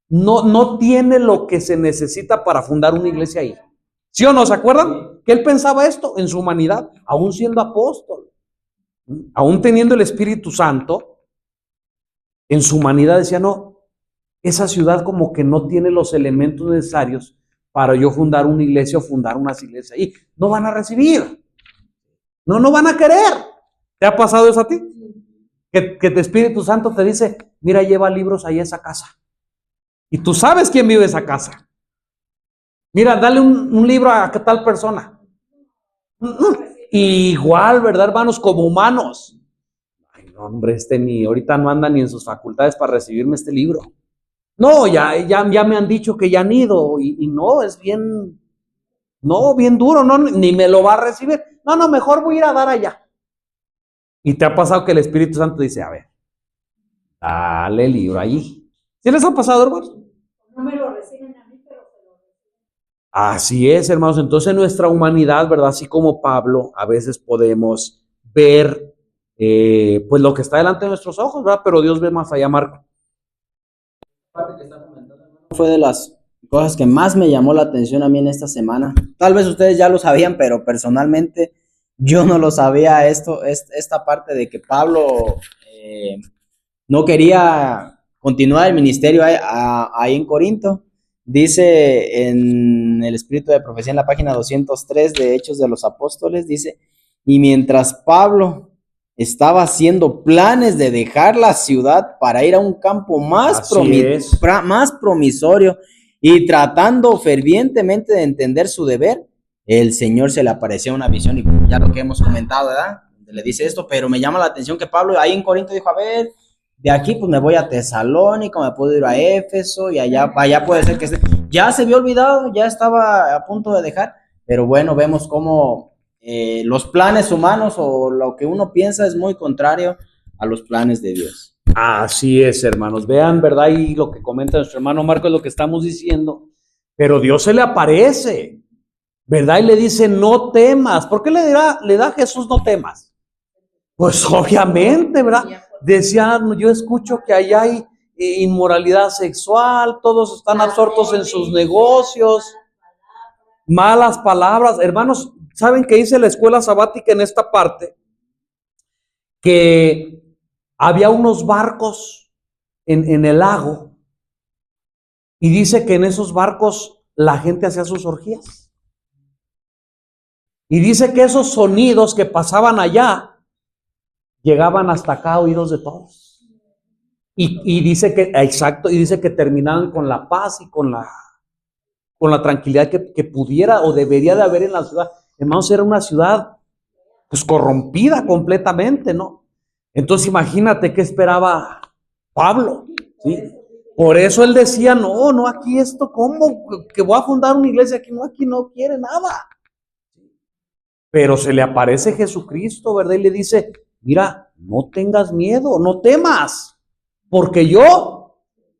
no tiene lo que se necesita para fundar una iglesia ahí. ¿Sí o no? ¿Se acuerdan? Que él pensaba esto en su humanidad, aún siendo apóstol, aún teniendo el Espíritu Santo, en su humanidad decía, no, esa ciudad como que no tiene los elementos necesarios para yo fundar una iglesia o fundar unas iglesias ahí. No van a recibir, no van a querer. ¿Te ha pasado eso a ti? Que el Espíritu Santo te dice, mira, lleva libros ahí a esa casa. Y tú sabes quién vive en esa casa. Mira, dale un libro a tal persona. Igual, ¿verdad, hermanos? Como humanos. Ay, no, hombre, ahorita no anda ni en sus facultades para recibirme este libro. No, ya me han dicho que ya han ido. Y no, es bien duro, no, ni me lo va a recibir. No, mejor voy a ir a dar allá. Y te ha pasado que el Espíritu Santo dice, a ver, dale el libro allí. ¿Sí les ha pasado, hermanos? No me lo reciben a mí, pero se lo reciben. Así es, hermanos. Entonces nuestra humanidad, ¿verdad? Así como Pablo, a veces podemos ver pues lo que está delante de nuestros ojos, ¿verdad? Pero Dios ve más allá, Marco. Fue de las cosas que más me llamó la atención a mí en esta semana. Tal vez ustedes ya lo sabían, pero personalmente yo no lo sabía esta parte de que Pablo no quería continuar el ministerio ahí en Corinto. Dice en el Espíritu de Profecía, en la página 203 de Hechos de los Apóstoles, dice, y mientras Pablo estaba haciendo planes de dejar la ciudad para ir a un campo más promisorio y tratando fervientemente de entender su deber, el Señor se le apareció una visión, y ya lo que hemos comentado, ¿verdad? Le dice esto, pero me llama la atención que Pablo ahí en Corinto dijo, a ver, de aquí pues me voy a Tesalónica, me puedo ir a Éfeso y allá puede ser que esté. ya se había olvidado, ya estaba a punto de dejar, pero bueno, vemos cómo los planes humanos o lo que uno piensa es muy contrario a los planes de Dios. Así es, hermanos. Vean, ¿verdad? Y lo que comenta nuestro hermano Marco es lo que estamos diciendo. Pero Dios se le aparece, ¿verdad? Y le dice, no temas. ¿Por qué le da a Jesús no temas? Pues obviamente, ¿verdad? Decía, yo escucho que allá hay inmoralidad sexual, todos están absortos en sus negocios, malas palabras. Hermanos, ¿saben qué dice la escuela sabática en esta parte? Que había unos barcos en el lago y dice que en esos barcos la gente hacía sus orgías. Y dice que esos sonidos que pasaban allá llegaban hasta acá a oídos de todos. Y dice que, exacto, y dice que terminaban con la paz y con la tranquilidad que pudiera o debería de haber en la ciudad. Hermanos, era una ciudad pues corrompida completamente, ¿no? Entonces imagínate qué esperaba Pablo, ¿sí? Por eso él decía, no, aquí esto, ¿cómo? Que voy a fundar una iglesia aquí no quiere nada. Pero se le aparece Jesucristo, ¿verdad? Y le dice, mira, no tengas miedo, no temas, porque yo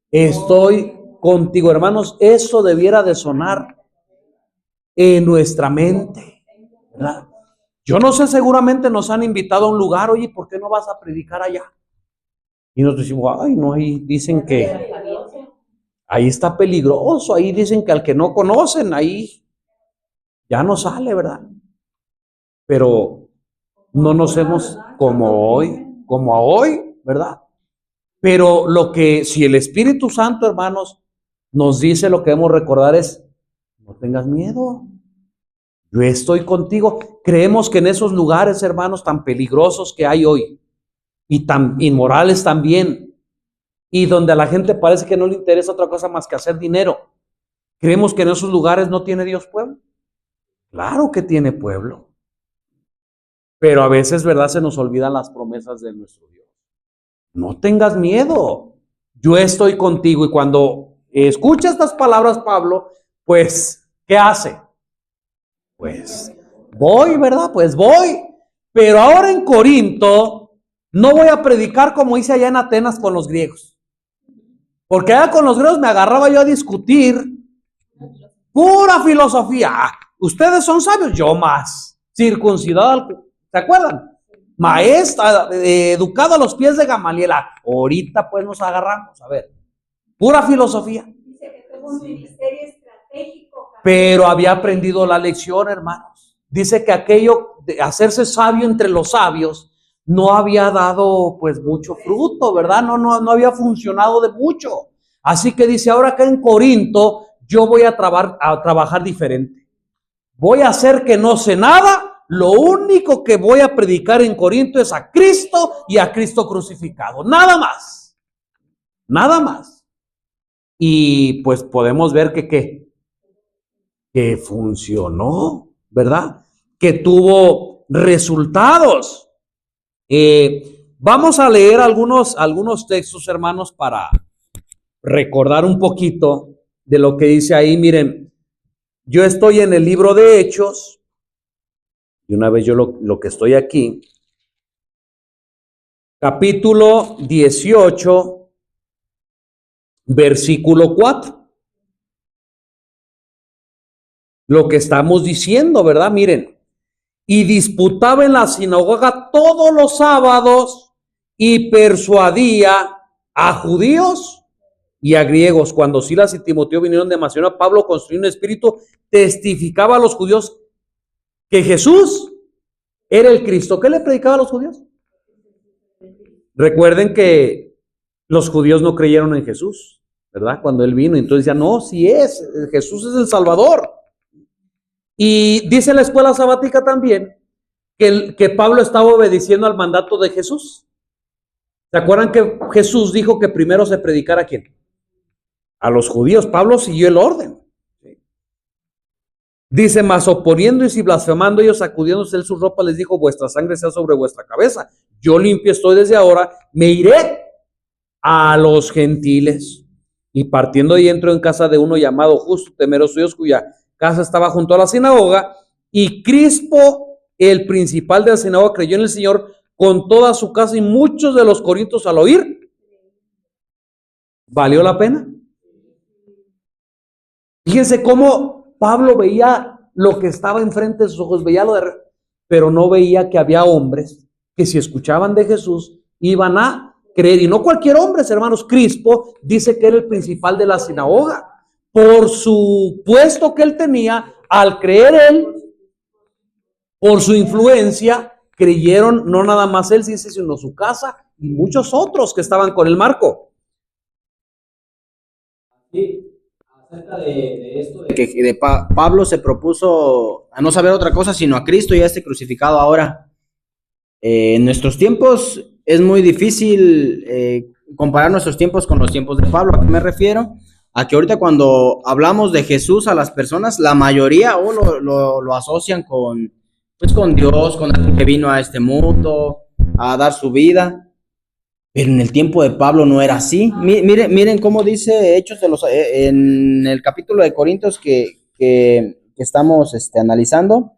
estoy contigo. Hermanos, eso debiera de sonar en nuestra mente, ¿verdad? Yo no sé, seguramente nos han invitado a un lugar, oye, ¿por qué no vas a predicar allá? Y nosotros decimos, ay, no, ahí dicen que ahí está peligroso, ahí dicen que al que no conocen, ahí ya no sale, ¿verdad? Pero no nos hemos como hoy, ¿verdad? Pero si el Espíritu Santo, hermanos, nos dice, lo que debemos recordar es, no tengas miedo, yo estoy contigo. Creemos que en esos lugares, hermanos, tan peligrosos que hay hoy, y tan inmorales también, y donde a la gente parece que no le interesa otra cosa más que hacer dinero, creemos que en esos lugares no tiene Dios pueblo. Claro que tiene pueblo. Pero a veces, ¿verdad? Se nos olvidan las promesas de nuestro Dios. No tengas miedo, yo estoy contigo. Y cuando escucha estas palabras Pablo, pues, ¿qué hace? Pues, voy, ¿verdad? Pues voy. Pero ahora en Corinto, no voy a predicar como hice allá en Atenas con los griegos. Porque allá con los griegos me agarraba yo a discutir pura filosofía. Ustedes son sabios, yo más. Circuncidado, ¿se acuerdan? Maestra, educado a los pies de Gamaliel. Ahorita pues nos agarramos, a ver, pura filosofía. Dice que tuvo un ministerio estratégico. Pero había aprendido la lección, hermanos. Dice que aquello de hacerse sabio entre los sabios no había dado pues mucho fruto, ¿verdad? No había funcionado de mucho. Así que dice, ahora acá en Corinto yo voy a trabajar diferente. Voy a hacer que no sé nada. Lo único que voy a predicar en Corinto es a Cristo y a Cristo crucificado. Nada más. Nada más. Y pues podemos ver que funcionó, ¿verdad? Que tuvo resultados. Vamos a leer algunos textos, hermanos, para recordar un poquito de lo que dice ahí. Miren, yo estoy en el libro de Hechos. Y una vez yo lo que estoy aquí, capítulo 18, versículo 4. Lo que estamos diciendo, ¿verdad? Miren, y disputaba en la sinagoga todos los sábados y persuadía a judíos y a griegos. Cuando Silas y Timoteo vinieron de Macedonia, Pablo, construyó un espíritu, testificaba a los judíos que Jesús era el Cristo. ¿Qué le predicaba a los judíos? Recuerden que los judíos no creyeron en Jesús, ¿verdad? Cuando él vino, entonces ya no, sí es, Jesús es el Salvador. Y dice la escuela sabática también que Pablo estaba obedeciendo al mandato de Jesús. ¿Se acuerdan que Jesús dijo que primero se predicara a quién? A los judíos. Pablo siguió el orden. Dice, mas oponiéndose y blasfemando ellos, sacudiéndose él su ropa, les dijo, vuestra sangre sea sobre vuestra cabeza. Yo limpio estoy desde ahora, me iré a los gentiles. y partiendo de ahí entró en casa de uno llamado Justo, temeroso de Dios, cuya casa estaba junto a la sinagoga, y Crispo, el principal de la sinagoga, creyó en el Señor con toda su casa, y muchos de los corintios al oír, ¿valió la pena? Fíjense cómo Pablo veía lo que estaba enfrente de sus ojos, veía pero no veía que había hombres que si escuchaban de Jesús iban a creer, y no cualquier hombre, hermanos. Crispo dice que era el principal de la sinagoga, por su puesto que él tenía, al creer él, por su influencia, creyeron no nada más él, sino su casa y muchos otros que estaban con el Marco. Sí, acerca de esto, de que Pablo se propuso a no saber otra cosa sino a Cristo y a este crucificado ahora. En nuestros tiempos es muy difícil comparar nuestros tiempos con los tiempos de Pablo. ¿A qué me refiero? A que ahorita cuando hablamos de Jesús a las personas, la mayoría lo asocian con, pues, con Dios, con alguien que vino a este mundo a dar su vida. Pero en el tiempo de Pablo no era así. Miren cómo dice Hechos en el capítulo de Corintios que estamos analizando.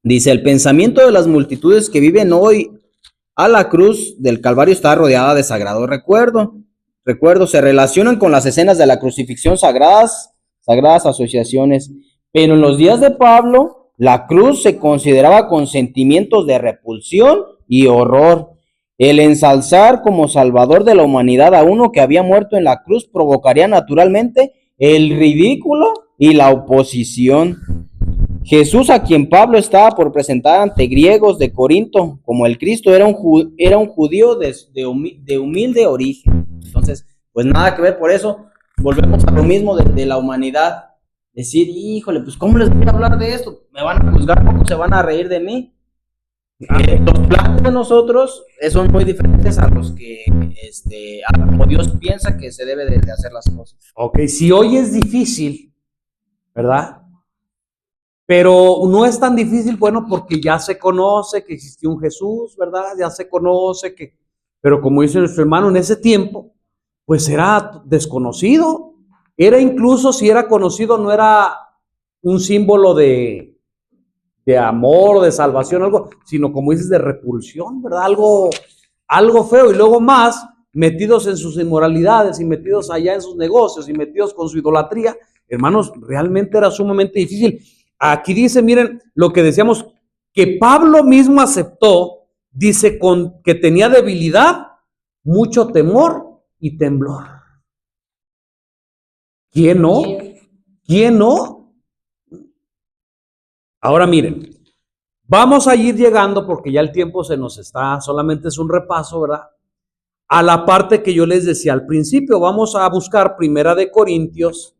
Dice, el pensamiento de las multitudes que viven hoy a la cruz del Calvario está rodeada de sagrado recuerdo. Se relacionan con las escenas de la crucifixión sagradas asociaciones. Pero en los días de Pablo, la cruz se consideraba con sentimientos de repulsión y horror. El ensalzar como salvador de la humanidad a uno que había muerto en la cruz provocaría naturalmente el ridículo y la oposición. Jesús, a quien Pablo estaba por presentar ante griegos de Corinto como el Cristo, era un judío de humilde origen. Entonces, pues nada que ver. Por eso volvemos a lo mismo de la humanidad. Decir, híjole, pues ¿cómo les voy a hablar de esto? ¿Me van a juzgar? ¿Cómo se van a reír de mí? Los planes de nosotros son muy diferentes a los que, como Dios piensa que se debe de hacer las cosas. Ok, si hoy es difícil, ¿verdad? Pero no es tan difícil, bueno, porque ya se conoce que existió un Jesús, ¿verdad? Ya se conoce que, pero como dice nuestro hermano, en ese tiempo, pues era desconocido. Era incluso, si era conocido, no era un símbolo de amor, de salvación, algo, sino como dices, de repulsión, ¿verdad? Algo feo. Y luego más, metidos en sus inmoralidades y metidos allá en sus negocios y metidos con su idolatría, hermanos, realmente era sumamente difícil. Aquí dice, miren, lo que decíamos, que Pablo mismo aceptó, dice que tenía debilidad, mucho temor y temblor. ¿Quién no? ¿Quién no? Ahora miren, vamos a ir llegando porque ya el tiempo se nos está, solamente es un repaso, ¿verdad? A la parte que yo les decía al principio. Vamos a buscar Primera de Corintios,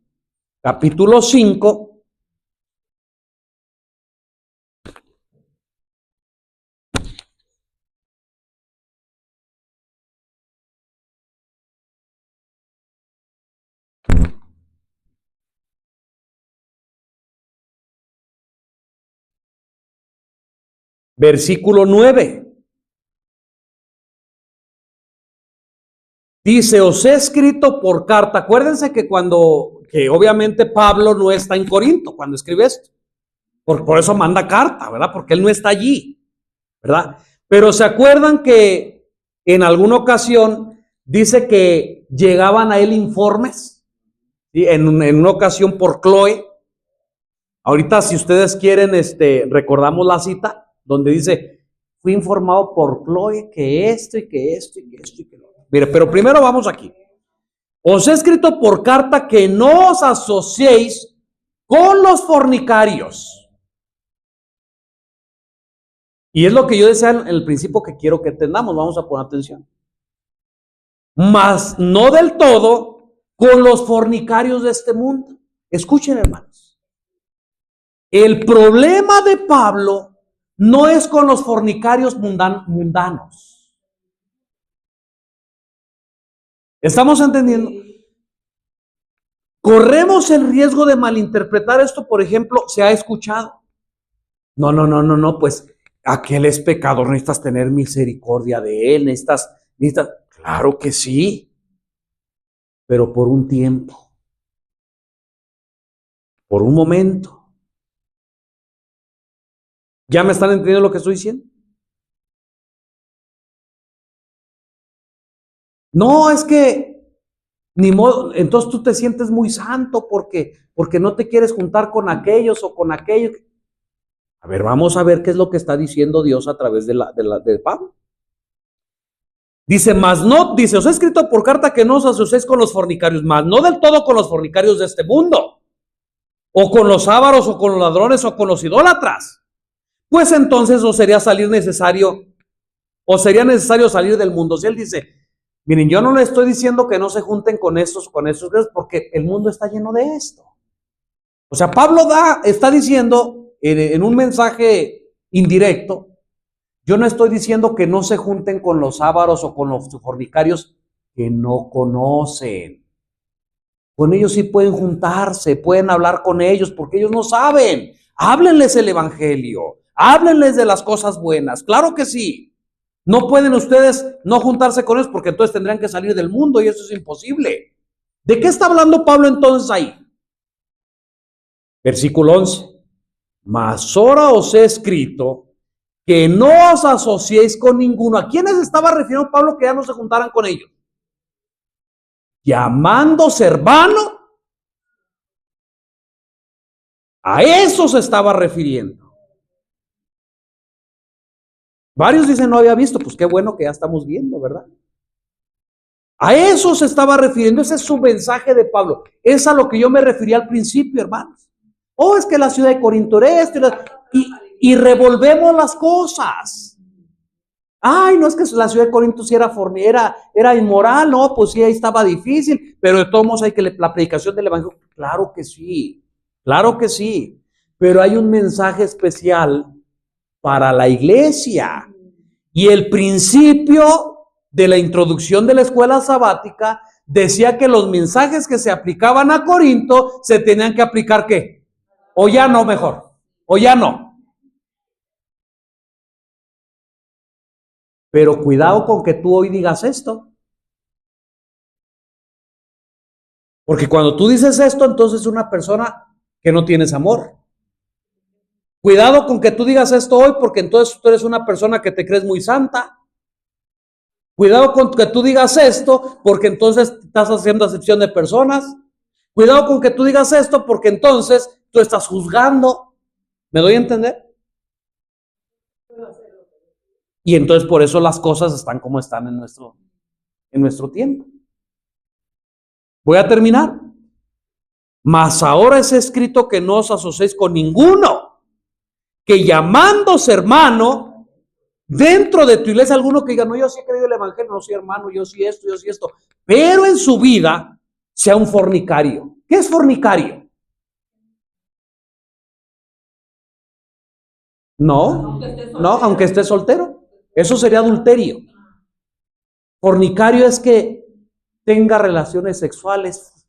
capítulo 5. Versículo 9. Dice, os he escrito por carta. Acuérdense que que obviamente Pablo no está en Corinto cuando escribe esto. Por eso manda carta, ¿verdad? Porque él no está allí, ¿verdad? Pero se acuerdan que en alguna ocasión dice que llegaban a él informes, ¿sí? En una ocasión por Chloe. Ahorita, si ustedes quieren, recordamos la cita donde dice, fui informado por Chloe que esto y que esto y que esto y que lo otro. Mire, pero primero vamos aquí. Os he escrito por carta que no os asociéis con los fornicarios. Y es lo que yo decía en el principio que quiero que entendamos. Vamos a poner atención. Mas no del todo con los fornicarios de este mundo. Escuchen, hermanos. El problema de Pablo no es con los fornicarios mundanos. ¿Estamos entendiendo? Corremos el riesgo de malinterpretar esto. Por ejemplo, se ha escuchado. No, pues aquel es pecador, necesitas tener misericordia de él, necesitas, claro que sí. pero por un tiempo, por un momento. ¿Ya me están entendiendo lo que estoy diciendo? No, es que ni modo, entonces tú te sientes muy santo porque no te quieres juntar con aquellos o con aquellos. A ver, vamos a ver qué es lo que está diciendo Dios a través de Pablo. Dice, dice, os he escrito por carta que no os asociéis con los fornicarios, mas no del todo con los fornicarios de este mundo, o con los ávaros, o con los ladrones, o con los idólatras. Pues entonces sería necesario salir del mundo. Si él dice, miren, yo no le estoy diciendo que no se junten con estos, porque el mundo está lleno de esto. O sea, Pablo está diciendo en un mensaje indirecto, yo no estoy diciendo que no se junten con los ávaros o con los fornicarios que no conocen. Con ellos sí pueden juntarse, pueden hablar con ellos, porque ellos no saben. Háblenles el evangelio, háblenles de las cosas buenas, claro que sí. No pueden ustedes no juntarse con ellos porque entonces tendrían que salir del mundo y eso es imposible. ¿De qué está hablando Pablo entonces ahí? Versículo 11. Mas ahora os he escrito que no os asociéis con ninguno. ¿A quiénes estaba refiriendo Pablo que ya no se juntaran con ellos? Llamándose hermano. A eso se estaba refiriendo. Varios dicen no había visto, pues qué bueno que ya estamos viendo, ¿verdad? A eso se estaba refiriendo, ese es su mensaje de Pablo. Es a lo que yo me refería al principio, hermanos. Oh, es que la ciudad de Corinto era esto, y revolvemos las cosas. Ay, no es que la ciudad de Corinto sí era inmoral, no, pues sí, ahí estaba difícil, pero de todos modos hay que la predicación del evangelio, claro que sí, pero hay un mensaje especial para la iglesia. Y el principio de la introducción de la escuela sabática decía que los mensajes que se aplicaban a Corinto se tenían que aplicar ¿qué? O ya no, mejor, o ya no. Pero cuidado con que tú hoy digas esto. Porque cuando tú dices esto, entonces es una persona que no tienes amor. Cuidado con que tú digas esto hoy, porque entonces tú eres una persona que te crees muy santa. Cuidado con que tú digas esto, porque entonces estás haciendo acepción de personas. Cuidado con que tú digas esto, porque entonces tú estás juzgando. ¿Me doy a entender? Y entonces por eso las cosas están como están en nuestro tiempo. Voy a terminar. Mas ahora es escrito que no os asociéis con ninguno, que llamándose hermano, dentro de tu iglesia, alguno que diga, no, yo sí he creído el evangelio, no soy hermano, yo sí esto, pero en su vida sea un fornicario. ¿Qué es fornicario? No, aunque esté soltero. Eso sería adulterio. Fornicario es que tenga relaciones sexuales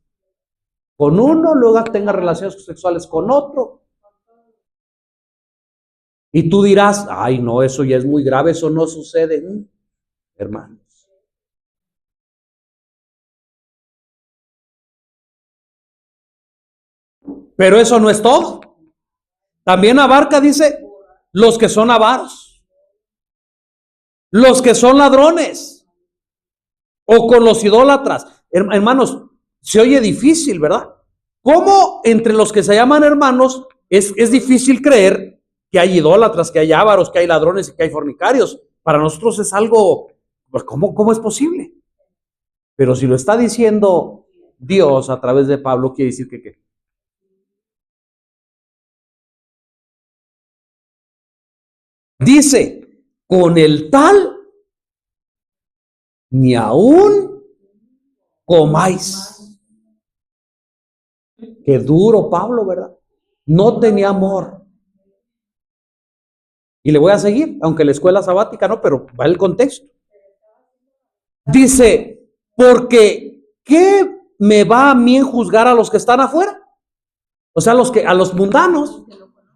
con uno, luego tenga relaciones sexuales con otro. Y tú dirás, ay no, eso ya es muy grave, eso no sucede, hermanos. Pero eso no es todo. También abarca, dice, los que son avaros, los que son ladrones, o con los idólatras. Hermanos, se oye difícil, ¿verdad? ¿Cómo entre los que se llaman hermanos es difícil creer que hay idólatras, que hay ávaros, que hay ladrones y que hay fornicarios? Para nosotros es algo, pues, ¿cómo es posible? Pero si lo está diciendo Dios a través de Pablo, quiere decir que ¿qué? Dice, con el tal, ni aún comáis. Qué duro Pablo, ¿verdad? No tenía amor. Y le voy a seguir, aunque la escuela sabática no, pero va el contexto. Dice, porque ¿qué me va a mí en juzgar a los que están afuera? O sea, a los mundanos,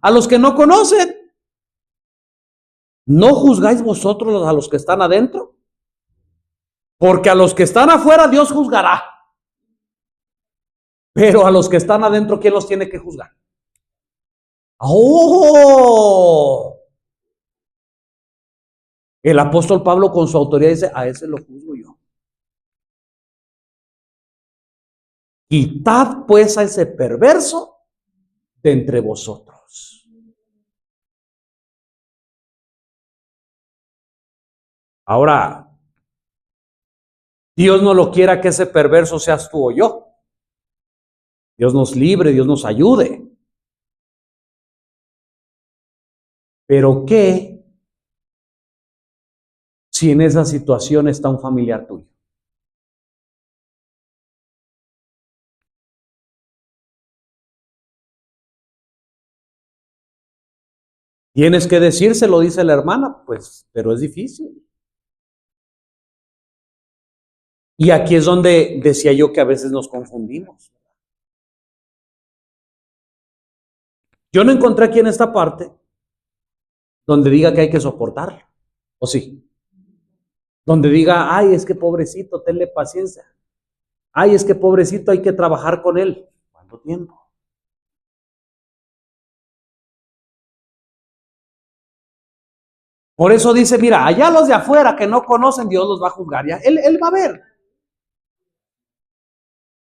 a los que no conocen. ¿No juzgáis vosotros a los que están adentro? Porque a los que están afuera Dios juzgará. Pero a los que están adentro, ¿quién los tiene que juzgar? ¡Oh! El apóstol Pablo con su autoridad dice, a ese lo juzgo yo. Quitad pues a ese perverso de entre vosotros. Ahora, Dios no lo quiera que ese perverso seas tú o yo. Dios nos libre, Dios nos ayude. Pero ¿qué si en esa situación está un familiar tuyo? Tienes que decírselo, dice la hermana, pues, pero es difícil. Y aquí es donde decía yo que a veces nos confundimos. Yo no encontré aquí en esta parte donde diga que hay que soportarlo, ¿o sí? Donde diga, ay, es que pobrecito, tenle paciencia. Ay, es que pobrecito, hay que trabajar con él. ¿Cuánto tiempo? Por eso dice, mira, allá los de afuera que no conocen, Dios los va a juzgar. Ya, él va a ver.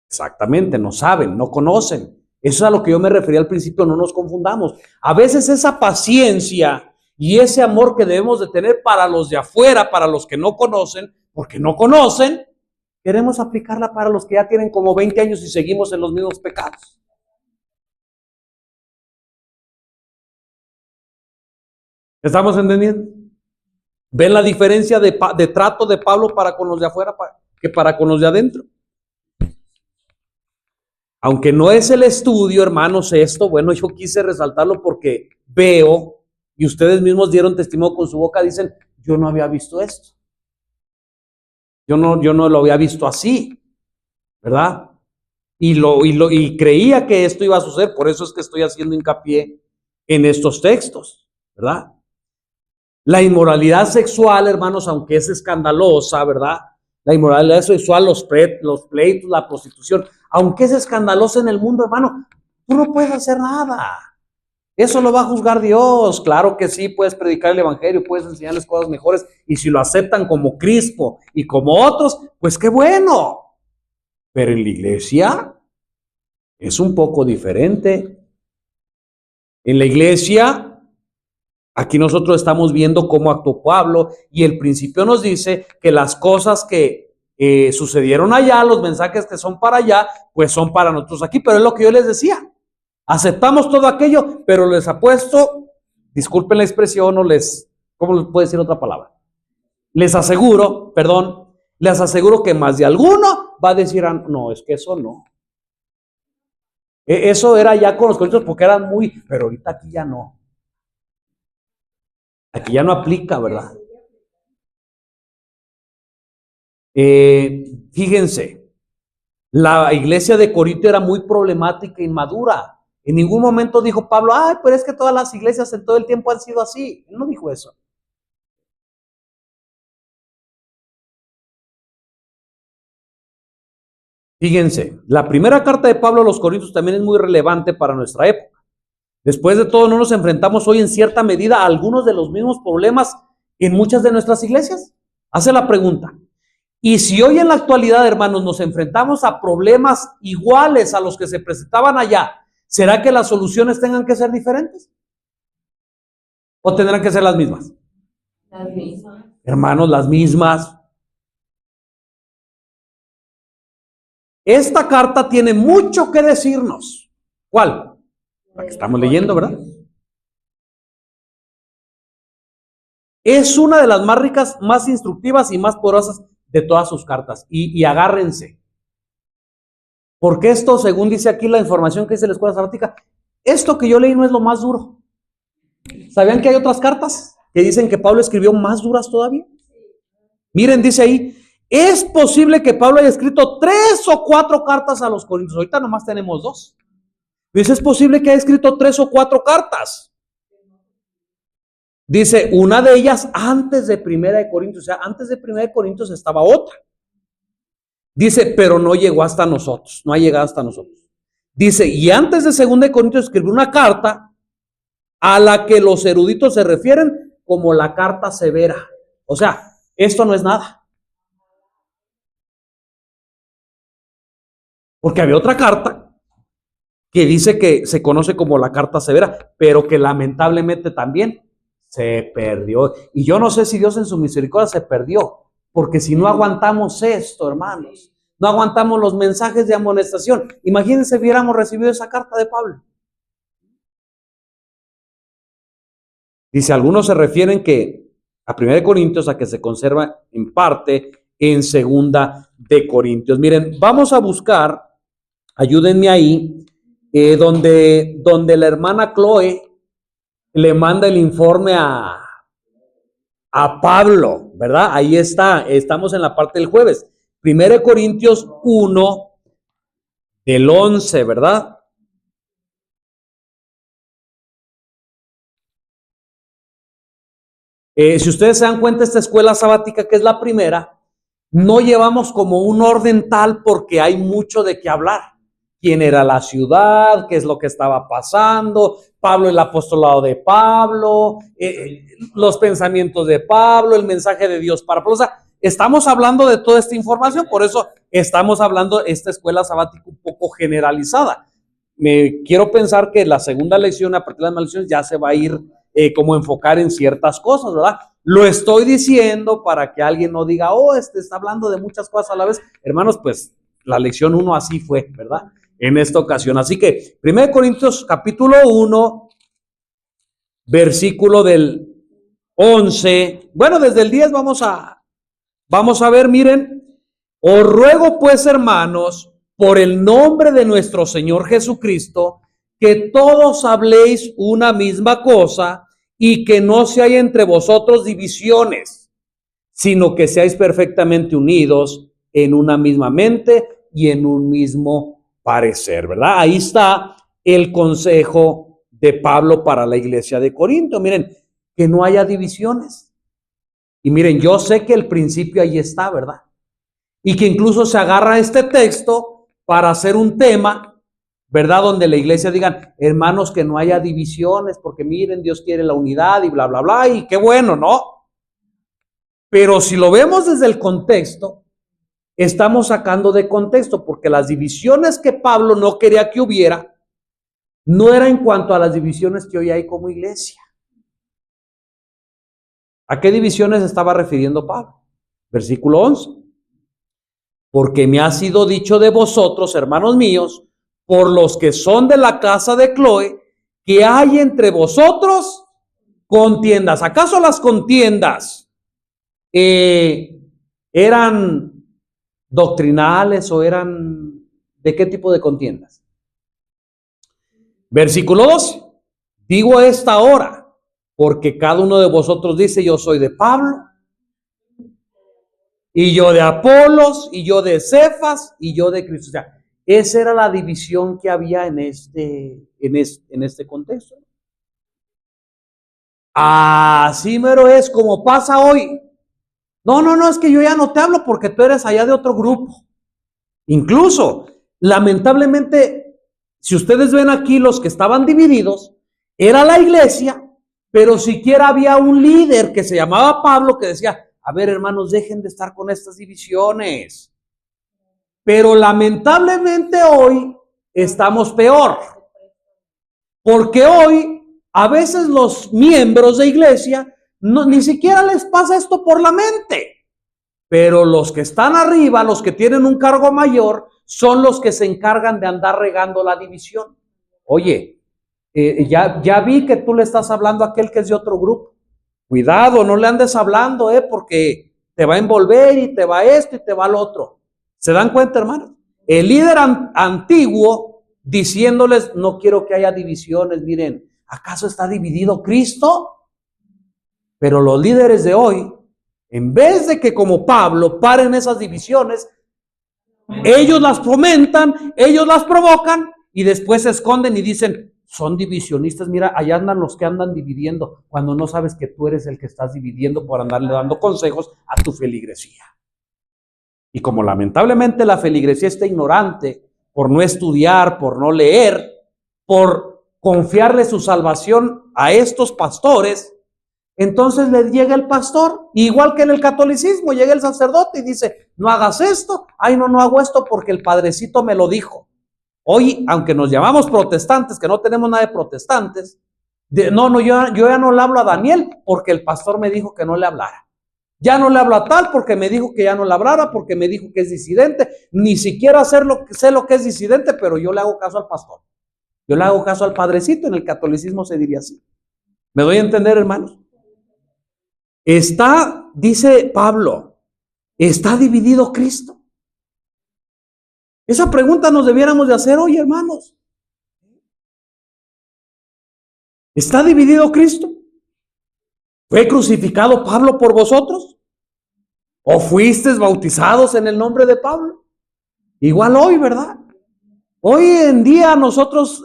Exactamente, no saben, no conocen. Eso es a lo que yo me refería al principio, no nos confundamos. A veces esa paciencia y ese amor que debemos de tener para los de afuera, para los que no conocen, porque no conocen, queremos aplicarla para los que ya tienen como 20 años y seguimos en los mismos pecados. ¿Estamos entendiendo? ¿Ven la diferencia de trato de Pablo para con los de afuera que para con los de adentro? Aunque no es el estudio, hermanos, esto, bueno, yo quise resaltarlo porque veo, y ustedes mismos dieron testimonio con su boca, dicen, yo no había visto esto. Yo no lo había visto así, ¿verdad? Y creía que esto iba a suceder, por eso es que estoy haciendo hincapié en estos textos, ¿verdad? La inmoralidad sexual, hermanos, aunque es escandalosa, ¿verdad? La inmoralidad sexual, los pleitos, la prostitución, aunque es escandalosa en el mundo, hermano, tú no puedes hacer nada. Eso lo va a juzgar Dios. Claro que sí, puedes predicar el evangelio, puedes enseñarles cosas mejores, y si lo aceptan como Crispo y como otros, pues qué bueno. Pero en la iglesia es un poco diferente. En la iglesia, aquí nosotros estamos viendo cómo actuó Pablo, y el principio nos dice que las cosas que sucedieron allá, los mensajes que son para allá, pues son para nosotros aquí. Pero es lo que yo les decía, aceptamos todo aquello, pero les apuesto, disculpen la expresión, o ¿cómo les puedo decir otra palabra? Les aseguro que más de alguno va a decir, no, es que eso no. Eso era ya con los corintios porque eran pero ahorita aquí ya no. Aquí ya no aplica, ¿verdad? Fíjense, la iglesia de Corinto era muy problemática e inmadura. En ningún momento dijo Pablo, ay, pero es que todas las iglesias en todo el tiempo han sido así. Él no dijo eso. Fíjense, la primera carta de Pablo a los Corintios también es muy relevante para nuestra época. Después de todo, ¿no nos enfrentamos hoy en cierta medida a algunos de los mismos problemas en muchas de nuestras iglesias? Hace la pregunta. Y si hoy en la actualidad, hermanos, nos enfrentamos a problemas iguales a los que se presentaban allá, ¿será que las soluciones tengan que ser diferentes? ¿O tendrán que ser las mismas? Las mismas. Hermanos, las mismas. Esta carta tiene mucho que decirnos. ¿Cuál? La que estamos leyendo, ¿verdad? Es una de las más ricas, más instructivas y más poderosas de todas sus cartas. Y agárrense. Porque esto, según dice aquí la información que dice la escuela sabática, esto que yo leí no es lo más duro. ¿Sabían que hay otras cartas que dicen que Pablo escribió más duras todavía? Miren, dice ahí, es posible que Pablo haya escrito 3 o 4 cartas a los Corintios. Ahorita nomás tenemos 2. Dice, es posible que haya escrito 3 o 4 cartas. Dice, una de ellas antes de Primera de Corintios. O sea, antes de Primera de Corintios estaba otra. Dice, pero no llegó hasta nosotros. No ha llegado hasta nosotros. Dice, y antes de 2 de Corintios escribió una carta a la que los eruditos se refieren como la carta severa. O sea, esto no es nada. Porque había otra carta que dice que se conoce como la carta severa, pero que lamentablemente también se perdió. Y yo no sé si Dios en su misericordia se perdió, porque si no aguantamos esto, hermanos, no aguantamos los mensajes de amonestación. Imagínense, hubiéramos recibido esa carta de Pablo. Dice, algunos se refieren que a 1 de Corintios, a que se conserva en parte en 2 de Corintios. Miren, vamos a buscar, ayúdenme ahí, donde la hermana Chloe le manda el informe a Pablo, ¿verdad? Ahí está, estamos en la parte del jueves. 1 de Corintios 1, del 11, ¿verdad? Si ustedes se dan cuenta, esta escuela sabática, que es la primera, no llevamos como un orden tal porque hay mucho de qué hablar. ¿Quién era la ciudad? ¿Qué es lo que estaba pasando? Pablo, el apostolado de Pablo, los pensamientos de Pablo, el mensaje de Dios para Pablo. O sea, estamos hablando de toda esta información, por eso estamos hablando de esta escuela sabática un poco generalizada. Me quiero pensar que la segunda lección, a partir de las maldiciones, ya se va a ir como enfocar en ciertas cosas, ¿verdad? Lo estoy diciendo para que alguien no diga, oh, está hablando de muchas cosas a la vez. Hermanos, pues la lección 1 así fue, ¿verdad? En esta ocasión. Así que 1 Corintios capítulo 1, versículo del 11. Bueno, desde el 10 vamos a ver, miren. Os ruego pues, hermanos, por el nombre de nuestro Señor Jesucristo, que todos habléis una misma cosa y que no se haya entre vosotros divisiones, sino que seáis perfectamente unidos en una misma mente y en un mismo parecer, ¿verdad? Ahí está el consejo de Pablo para la iglesia de Corinto. Miren, que no haya divisiones. Y miren, yo sé que el principio ahí está, ¿verdad? Y que incluso se agarra este texto para hacer un tema, ¿verdad? Donde la iglesia digan, hermanos, que no haya divisiones, porque miren, Dios quiere la unidad y bla, bla, bla, y qué bueno, ¿no? Pero si lo vemos desde el contexto, estamos sacando de contexto, porque las divisiones que Pablo no quería que hubiera, no era en cuanto a las divisiones que hoy hay como iglesia. ¿A qué divisiones estaba refiriendo Pablo? Versículo 11. Porque me ha sido dicho de vosotros, hermanos míos, por los que son de la casa de Chloe, que hay entre vosotros contiendas. ¿Acaso las contiendas eran doctrinales o eran de qué tipo de contiendas? Versículo 12. Digo a esta hora, porque cada uno de vosotros dice, yo soy de Pablo, y yo de Apolos, y yo de Cefas, y yo de Cristo. O sea, esa era la división que había en este contexto. Así mero es como pasa hoy. No, es que yo ya no te hablo porque tú eres allá de otro grupo. Incluso, lamentablemente, si ustedes ven aquí los que estaban divididos, era la iglesia, pero siquiera había un líder que se llamaba Pablo que decía, a ver, hermanos, dejen de estar con estas divisiones. Pero lamentablemente hoy estamos peor. Porque hoy a veces los miembros de iglesia ni siquiera les pasa esto por la mente. Pero los que están arriba, los que tienen un cargo mayor, son los que se encargan de andar regando la división. Oye, ya vi que tú le estás hablando a aquel que es de otro grupo. Cuidado, no le andes hablando, porque te va a envolver y te va esto y te va lo otro. ¿Se dan cuenta, hermanos? El líder antiguo diciéndoles, no quiero que haya divisiones. Miren, ¿acaso está dividido Cristo? Pero los líderes de hoy, en vez de que como Pablo paren esas divisiones, ellos las fomentan, ellos las provocan y después se esconden y dicen, son divisionistas. Mira, allá andan los que andan dividiendo, cuando no sabes que tú eres el que estás dividiendo por andarle dando consejos a tu feligresía. Y como lamentablemente la feligresía está ignorante por no estudiar, por no leer, por confiarle su salvación a estos pastores, entonces le llega el pastor, igual que en el catolicismo, llega el sacerdote y dice, no hagas esto, ay no hago esto porque el padrecito me lo dijo. Hoy, aunque nos llamamos protestantes, que no tenemos nada de protestantes, yo ya no le hablo a Daniel porque el pastor me dijo que no le hablara. Ya no le hablo a tal porque me dijo que ya no le hablara, porque me dijo que es disidente. Ni siquiera sé lo que es disidente, pero yo le hago caso al pastor. Yo le hago caso al padrecito, en el catolicismo se diría así. ¿Me doy a entender, hermanos? Dice Pablo, ¿está dividido Cristo? Esa pregunta nos debiéramos de hacer hoy, hermanos. ¿Está dividido Cristo? ¿Fue crucificado Pablo por vosotros? ¿O fuisteis bautizados en el nombre de Pablo? Igual hoy, ¿verdad? Hoy en día nosotros,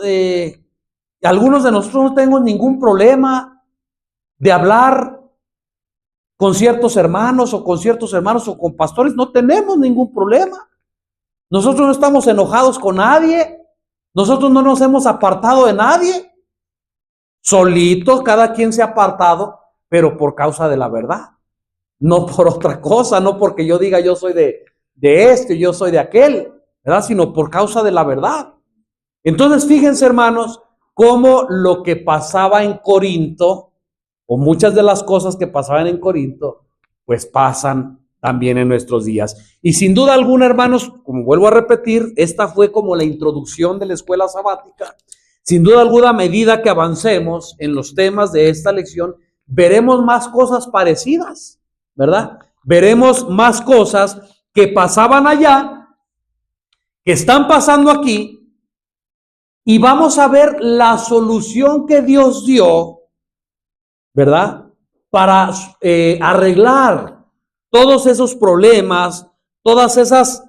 algunos de nosotros no tenemos ningún problema de hablar con ciertos hermanos o con pastores, no tenemos ningún problema. Nosotros no estamos enojados con nadie, nosotros no nos hemos apartado de nadie. Solitos, cada quien se ha apartado, pero por causa de la verdad, no por otra cosa, no porque yo diga yo soy de este, yo soy de aquel, ¿verdad? Sino por causa de la verdad. Entonces, fíjense, hermanos, cómo lo que pasaba en Corinto, o muchas de las cosas que pasaban en Corinto, pues pasan también en nuestros días. Y sin duda alguna, hermanos, como vuelvo a repetir, esta fue como la introducción de la escuela sabática. Sin duda alguna, a medida que avancemos en los temas de esta lección, veremos más cosas parecidas, ¿verdad? Veremos más cosas que pasaban allá, que están pasando aquí, y vamos a ver la solución que Dios dio, ¿verdad? Para arreglar todos esos problemas, todas esas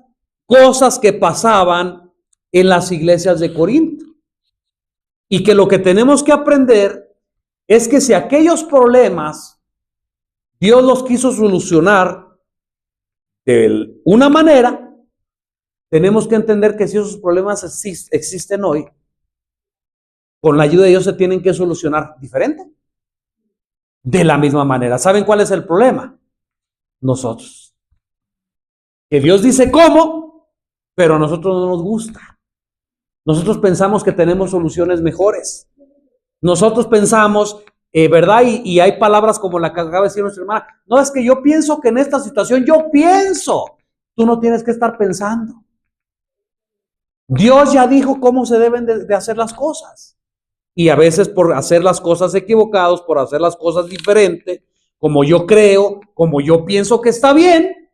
cosas que pasaban en las iglesias de Corinto. Y que lo que tenemos que aprender es que si aquellos problemas Dios los quiso solucionar de una manera, tenemos que entender que si esos problemas existen hoy, con la ayuda de Dios se tienen que solucionar diferente. De la misma manera. ¿Saben cuál es el problema? Nosotros. Que Dios dice cómo, pero a nosotros no nos gusta. Nosotros pensamos que tenemos soluciones mejores. Nosotros pensamos, ¿verdad? Y hay palabras como la que acaba de decir nuestra hermana. No, es que yo pienso que en esta situación, yo pienso. Tú no tienes que estar pensando. Dios ya dijo cómo se deben de hacer las cosas. Y a veces por hacer las cosas equivocadas, por hacer las cosas diferentes, como yo creo, como yo pienso que está bien,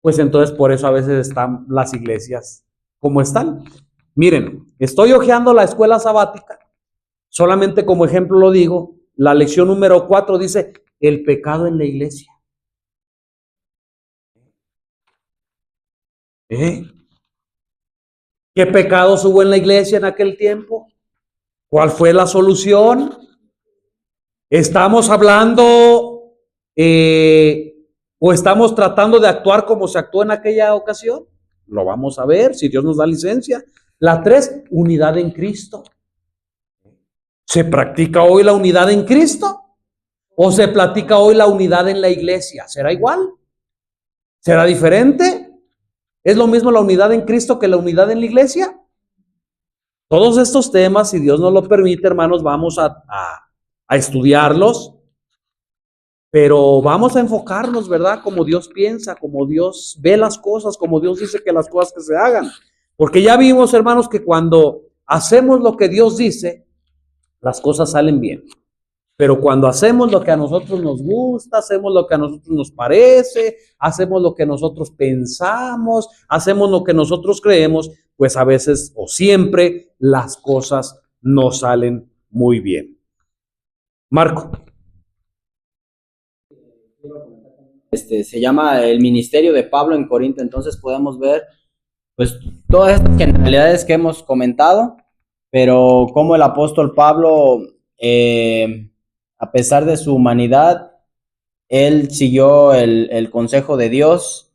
pues entonces por eso a veces están las iglesias como están. Miren, estoy hojeando la escuela sabática, solamente como ejemplo lo digo, la lección número 4 dice, el pecado en la iglesia. ¿Qué pecados hubo en la iglesia en aquel tiempo? ¿Cuál fue la solución? ¿Estamos hablando o estamos tratando de actuar como se actuó en aquella ocasión? Lo vamos a ver, si Dios nos da licencia. La 3, unidad en Cristo. ¿Se practica hoy la unidad en Cristo? ¿O se practica hoy la unidad en la iglesia? ¿Será igual? ¿Será diferente? ¿Es lo mismo la unidad en Cristo que la unidad en la iglesia? Todos estos temas, si Dios nos lo permite, hermanos, vamos a estudiarlos, pero vamos a enfocarnos, ¿verdad? Como Dios piensa, como Dios ve las cosas, como Dios dice que las cosas que se hagan. Porque ya vimos, hermanos, que cuando hacemos lo que Dios dice, las cosas salen bien. Pero cuando hacemos lo que a nosotros nos gusta, hacemos lo que a nosotros nos parece, hacemos lo que nosotros pensamos, hacemos lo que nosotros creemos, pues a veces o siempre las cosas no salen muy bien. Marco. Se llama el ministerio de Pablo en Corinto, entonces podemos ver pues todas estas generalidades que hemos comentado, pero como el apóstol Pablo, a pesar de su humanidad, él siguió el consejo de Dios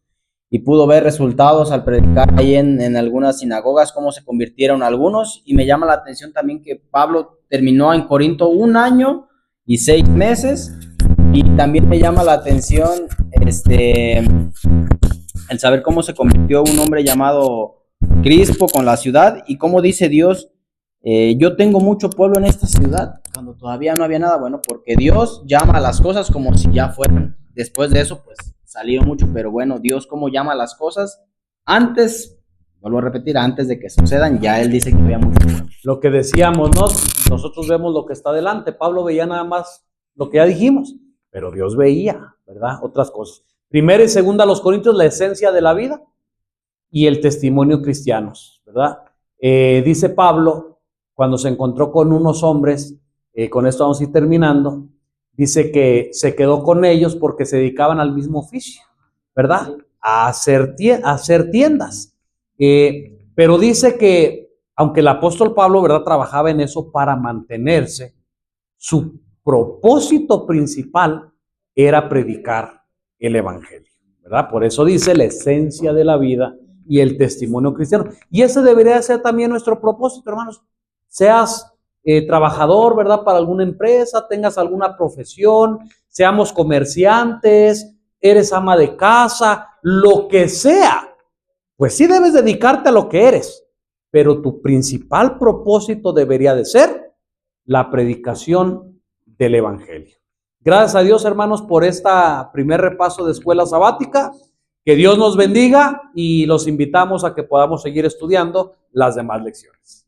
y pudo ver resultados al predicar ahí en algunas sinagogas, cómo se convirtieron algunos, y me llama la atención también que Pablo terminó en Corinto 1 año y 6 meses, y también me llama la atención el saber cómo se convirtió un hombre llamado Crispo con la ciudad, y cómo dice Dios, yo tengo mucho pueblo en esta ciudad, cuando todavía no había nada. Bueno, porque Dios llama a las cosas como si ya fueran. Después de eso, pues salió mucho, pero bueno, Dios cómo llama a las cosas antes, vuelvo a repetir, antes de que sucedan, ya Él dice que había mucho pueblo. Lo que decíamos, nosotros vemos lo que está delante. Pablo veía nada más lo que ya dijimos, pero Dios veía, ¿verdad? Otras cosas. Primera y segunda los Corintios, la esencia de la vida y el testimonio cristianos, ¿verdad? Dice Pablo, cuando se encontró con unos hombres, con esto vamos a ir terminando, dice que se quedó con ellos porque se dedicaban al mismo oficio, ¿verdad? A hacer tiendas. Pero dice que, aunque el apóstol Pablo, ¿verdad?, trabajaba en eso para mantenerse, su propósito principal era predicar el evangelio, ¿verdad? Por eso dice la esencia de la vida y el testimonio cristiano. Y ese debería ser también nuestro propósito, hermanos. Seas trabajador, ¿verdad?, para alguna empresa, tengas alguna profesión, seamos comerciantes, eres ama de casa, lo que sea, pues sí debes dedicarte a lo que eres, pero tu principal propósito debería de ser la predicación del evangelio. Gracias a Dios, hermanos, por esta primer repaso de escuela sabática. Que Dios nos bendiga y los invitamos a que podamos seguir estudiando las demás lecciones.